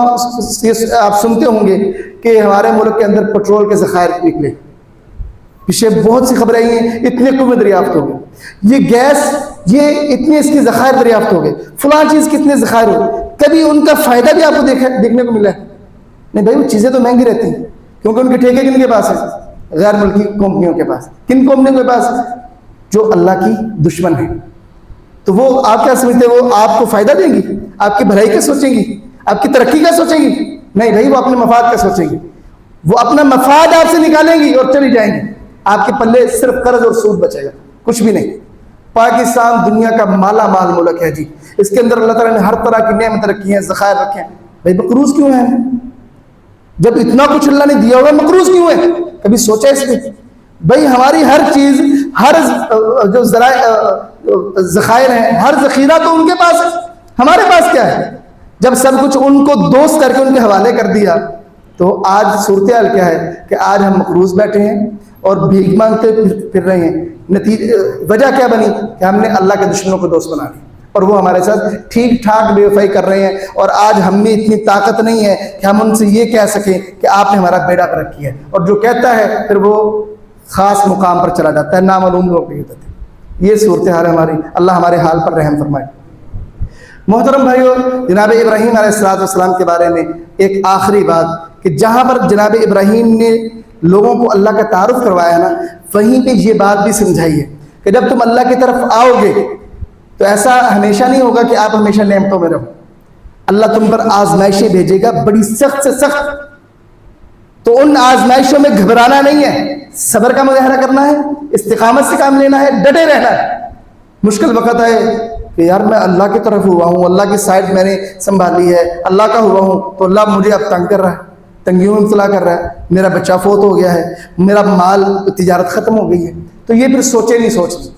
آپ سنتے ہوں گے کہ ہمارے ملک کے اندر پٹرول کے ذخائر نکلے، پیچھے بہت سی خبریں آئی ہیں، اتنے کنویں دریافت ہو گئے۔ یہ گیس یہ اتنے اس کے ذخائر دریافت ہو گئے، فلاں چیز کتنے ذخائر ہو گئے، کبھی ان کا فائدہ بھی آپ کو دیکھنے کو ملا ہے؟ نہیں بھائی، وہ چیزیں تو مہنگی رہتی ہیں، کیونکہ ان کے ٹھیکے کن کے پاس ہیں؟ غیر ملکی کمپنیوں کے پاس۔ کن کمپنیوں کے پاس؟ جو اللہ کی دشمن ہے۔ تو وہ آپ کیا سمجھتے ہیں وہ آپ کو فائدہ دیں گی؟ آپ کی بھلائی کا سوچیں گی؟ آپ کی ترقی کا سوچیں گی؟ نہیں بھائی، وہ اپنے مفاد کا سوچیں گی، وہ اپنا مفاد آپ سے نکالیں گی اور چلی جائیں گی۔ آپ کے پلے صرف قرض اور سود بچے گا، کچھ بھی نہیں۔ پاکستان دنیا کا مالا مال ملک ہے جی، اس کے اندر اللہ تعالیٰ نے ہر طرح کی نعمت رکھی ہیں، ذخائر رکھے ہیں، بھائی مقروض کیوں ہیں؟ جب اتنا کچھ اللہ نے دیا ہوگا مقروض کیوں ہے؟ کبھی سوچا اس پہ؟ بھائی ہماری ہر چیز، ہر جو ذخائر ہیں، ہر ذخیرہ تو ان کے پاس ہے، ہمارے پاس کیا ہے؟ جب سب کچھ ان کو دوست کر کے ان کے حوالے کر دیا تو آج صورتحال کیا ہے کہ آج ہم مقروض بیٹھے ہیں اور بھیک مانگتے پھر رہے ہیں۔ وجہ کیا بنی کہ ہم نے اللہ کے دشمنوں کو دوست بنا لیا اور وہ ہمارے ساتھ ٹھیک ٹھاک بے وفائی کر رہے ہیں، اور آج ہم میں اتنی طاقت نہیں ہے کہ ہم ان سے یہ کہہ سکیں کہ آپ نے ہمارا بیڑا کر کیا ہے، اور جو کہتا ہے پھر وہ خاص مقام پر چلا جاتا ہے، نامعلوم لوگ بھی ہوتے ہیں۔ یہ صورتحال ہے ہماری، اللہ ہمارے حال پر رحم فرمائے۔ محترم بھائیو، جناب ابراہیم علیہ السلام کے بارے میں ایک آخری بات کہ جہاں پر جناب ابراہیم نے لوگوں کو اللہ کا تعارف کروایا نا، وہیں پہ یہ بات بھی سمجھائی ہے کہ جب تم اللہ کی طرف آؤ گے تو ایسا ہمیشہ نہیں ہوگا کہ آپ ہمیشہ نعمتوں میں رہو، اللہ تم پر آزمائشیں بھیجے گا، بڑی سخت سے سخت۔ تو ان آزمائشوں میں گھبرانا نہیں ہے، صبر کا مظاہرہ کرنا ہے، استقامت سے کام لینا ہے، ڈٹے رہنا ہے۔ مشکل وقت ہے کہ یار میں اللہ کی طرف ہوا ہوں، اللہ کی سائڈ میں نے سنبھالی ہے، اللہ کا ہوا ہوں، تو اللہ مجھے اب تنگ کر رہا ہے، تنگیوں میں مبتلا کر رہا ہے، میرا بچہ فوت ہو گیا ہے، میرا مال تجارت ختم ہو گئی ہے، تو یہ پھر سوچے نہیں سوچتے۔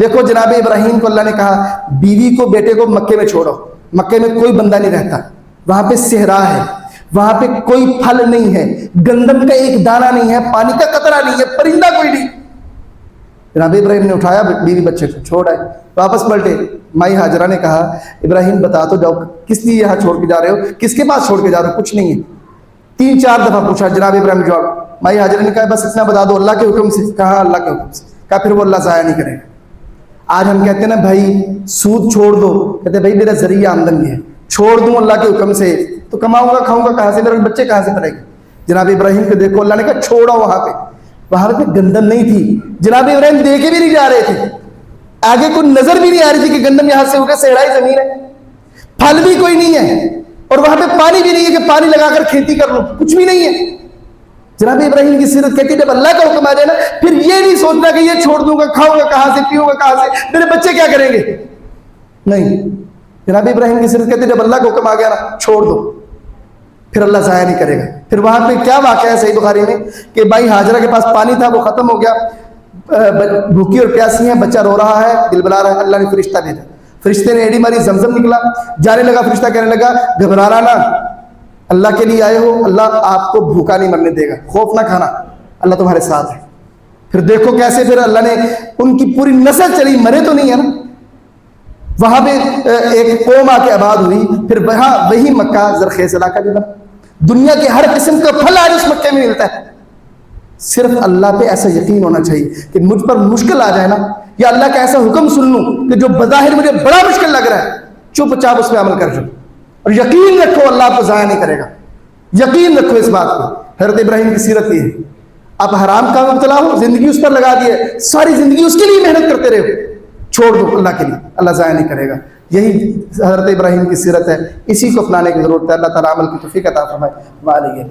دیکھو جناب ابراہیم کو اللہ نے کہا بیوی کو بیٹے کو مکے میں چھوڑو، مکے میں کوئی بندہ نہیں رہتا، وہاں پہ صحرا ہے، وہاں پہ کوئی پھل نہیں ہے، گندم کا ایک دانہ نہیں ہے، پانی کا قطرہ نہیں ہے، پرندہ کوئی نہیں۔ جناب ابراہیم نے اٹھایا بیوی بچے کو، چھوڑ آئے، واپس پلٹے۔ مائی ہاجرہ نے کہا ابراہیم بتا تو جاؤ کس لیے یہاں چھوڑ کے جا رہے ہو، کس کے پاس چھوڑ کے جا رہے ہو؟ کچھ نہیں ہے۔ 3-4 دفعہ پوچھا جناب ابراہیم نے جواب، مائی ہاجرہ نے کہا بس اتنا بتا دو اللہ کے حکم سے۔ کہا اللہ کے حکم سے، کہا پھر وہ اللہ ضائع نہیں کرے گا۔ آج ہم کہتے ہیں نا بھائی سود چھوڑ دو، کہتے ہیں بھائی میرا ذریعہ آمدنی ہے، چھوڑ دوں اللہ کے حکم سے تو کماؤں گا کھاؤں گا کہاں سے، میرے بچے کہاں سے پڑیں گے؟ جناب ابراہیم کو دیکھو اللہ نے کہا چھوڑو، وہاں پہ گندم نہیں تھی، جناب ابراہیم دیکھے بھی نہیں جا رہے تھے، آگے کوئی نظر بھی نہیں آ رہی تھی کہ گندم یہاں سے ہوگا، صحرائی زمین ہے، پھل بھی کوئی نہیں ہے، اور وہاں پہ پانی بھی نہیں ہے کہ پانی لگا کر کھیتی کر لو، کچھ بھی نہیں ہے۔ جناب ابراہیم کی سیرت کہتی ہے جب اللہ کا حکم آ جائے نا پھر یہ نہیں سوچنا کہ یہ چھوڑ دوں گا، کھاؤں گا کہاں سے، پیوں گا کہاں سے، میرے بچے کیا کریں گے، نہیں۔ جناب ابراہیم کی سیرت کہتی ہے جب اللہ کا حکم آ گیا نا چھوڑ دو، پھر اللہ ضائع نہیں کرے گا۔ پھر وہاں پہ کیا واقعہ ہے صحیح بخاری میں کہ بھائی ہاجرہ کے پاس پانی تھا وہ ختم ہو گیا، بھوکی اور پیاسی ہیں، بچہ رو رہا ہے، دل بلا رہا ہے، اللہ نے فرشتہ بھیجا، فرشتے نے ایڑی ماری، زمزم نکلا، جانے لگا، فرشتہ کہنے لگا گھبرانا نہ، اللہ کے لیے آئے ہو، اللہ آپ کو بھوکا نہیں مرنے دے گا، خوف نہ کھانا، اللہ تمہارے ساتھ ہے۔ پھر دیکھو کیسے پھر اللہ نے ان کی پوری نسل چلی، مرے تو نہیں ہے نا، وہاں پہ ایک قوم آ کے آباد ہوئی، پھر وہاں وہی مکہ زرخیز علاقہ بھی بنا، دنیا کے ہر قسم کا پھل آج اس مکے میں ملتا ہے۔ صرف اللہ پہ ایسا یقین ہونا چاہیے کہ مجھ پر مشکل آ جائے نا، یا اللہ کا ایسا حکم سن لوں کہ جو بظاہر مجھے بڑا مشکل لگ رہا ہے، چپ چاپ اس پہ عمل کر جاؤ، اور یقین رکھو اللہ آپ کو ضائع نہیں کرے گا، یقین رکھو اس بات کو۔ حضرت ابراہیم کی سیرت یہ ہے، آپ حرام کا مبتلا ہو، زندگی اس پر لگا دی ہے، ساری زندگی اس کے لیے محنت کرتے رہو، چھوڑ دو اللہ کے لیے، اللہ ضائع نہیں کرے گا۔ یہی حضرت ابراہیم کی سیرت ہے، اسی کو اپنانے کی ضرورت ہے۔ اللہ تعالیٰ عمل کی توفیق عطا فرمائے۔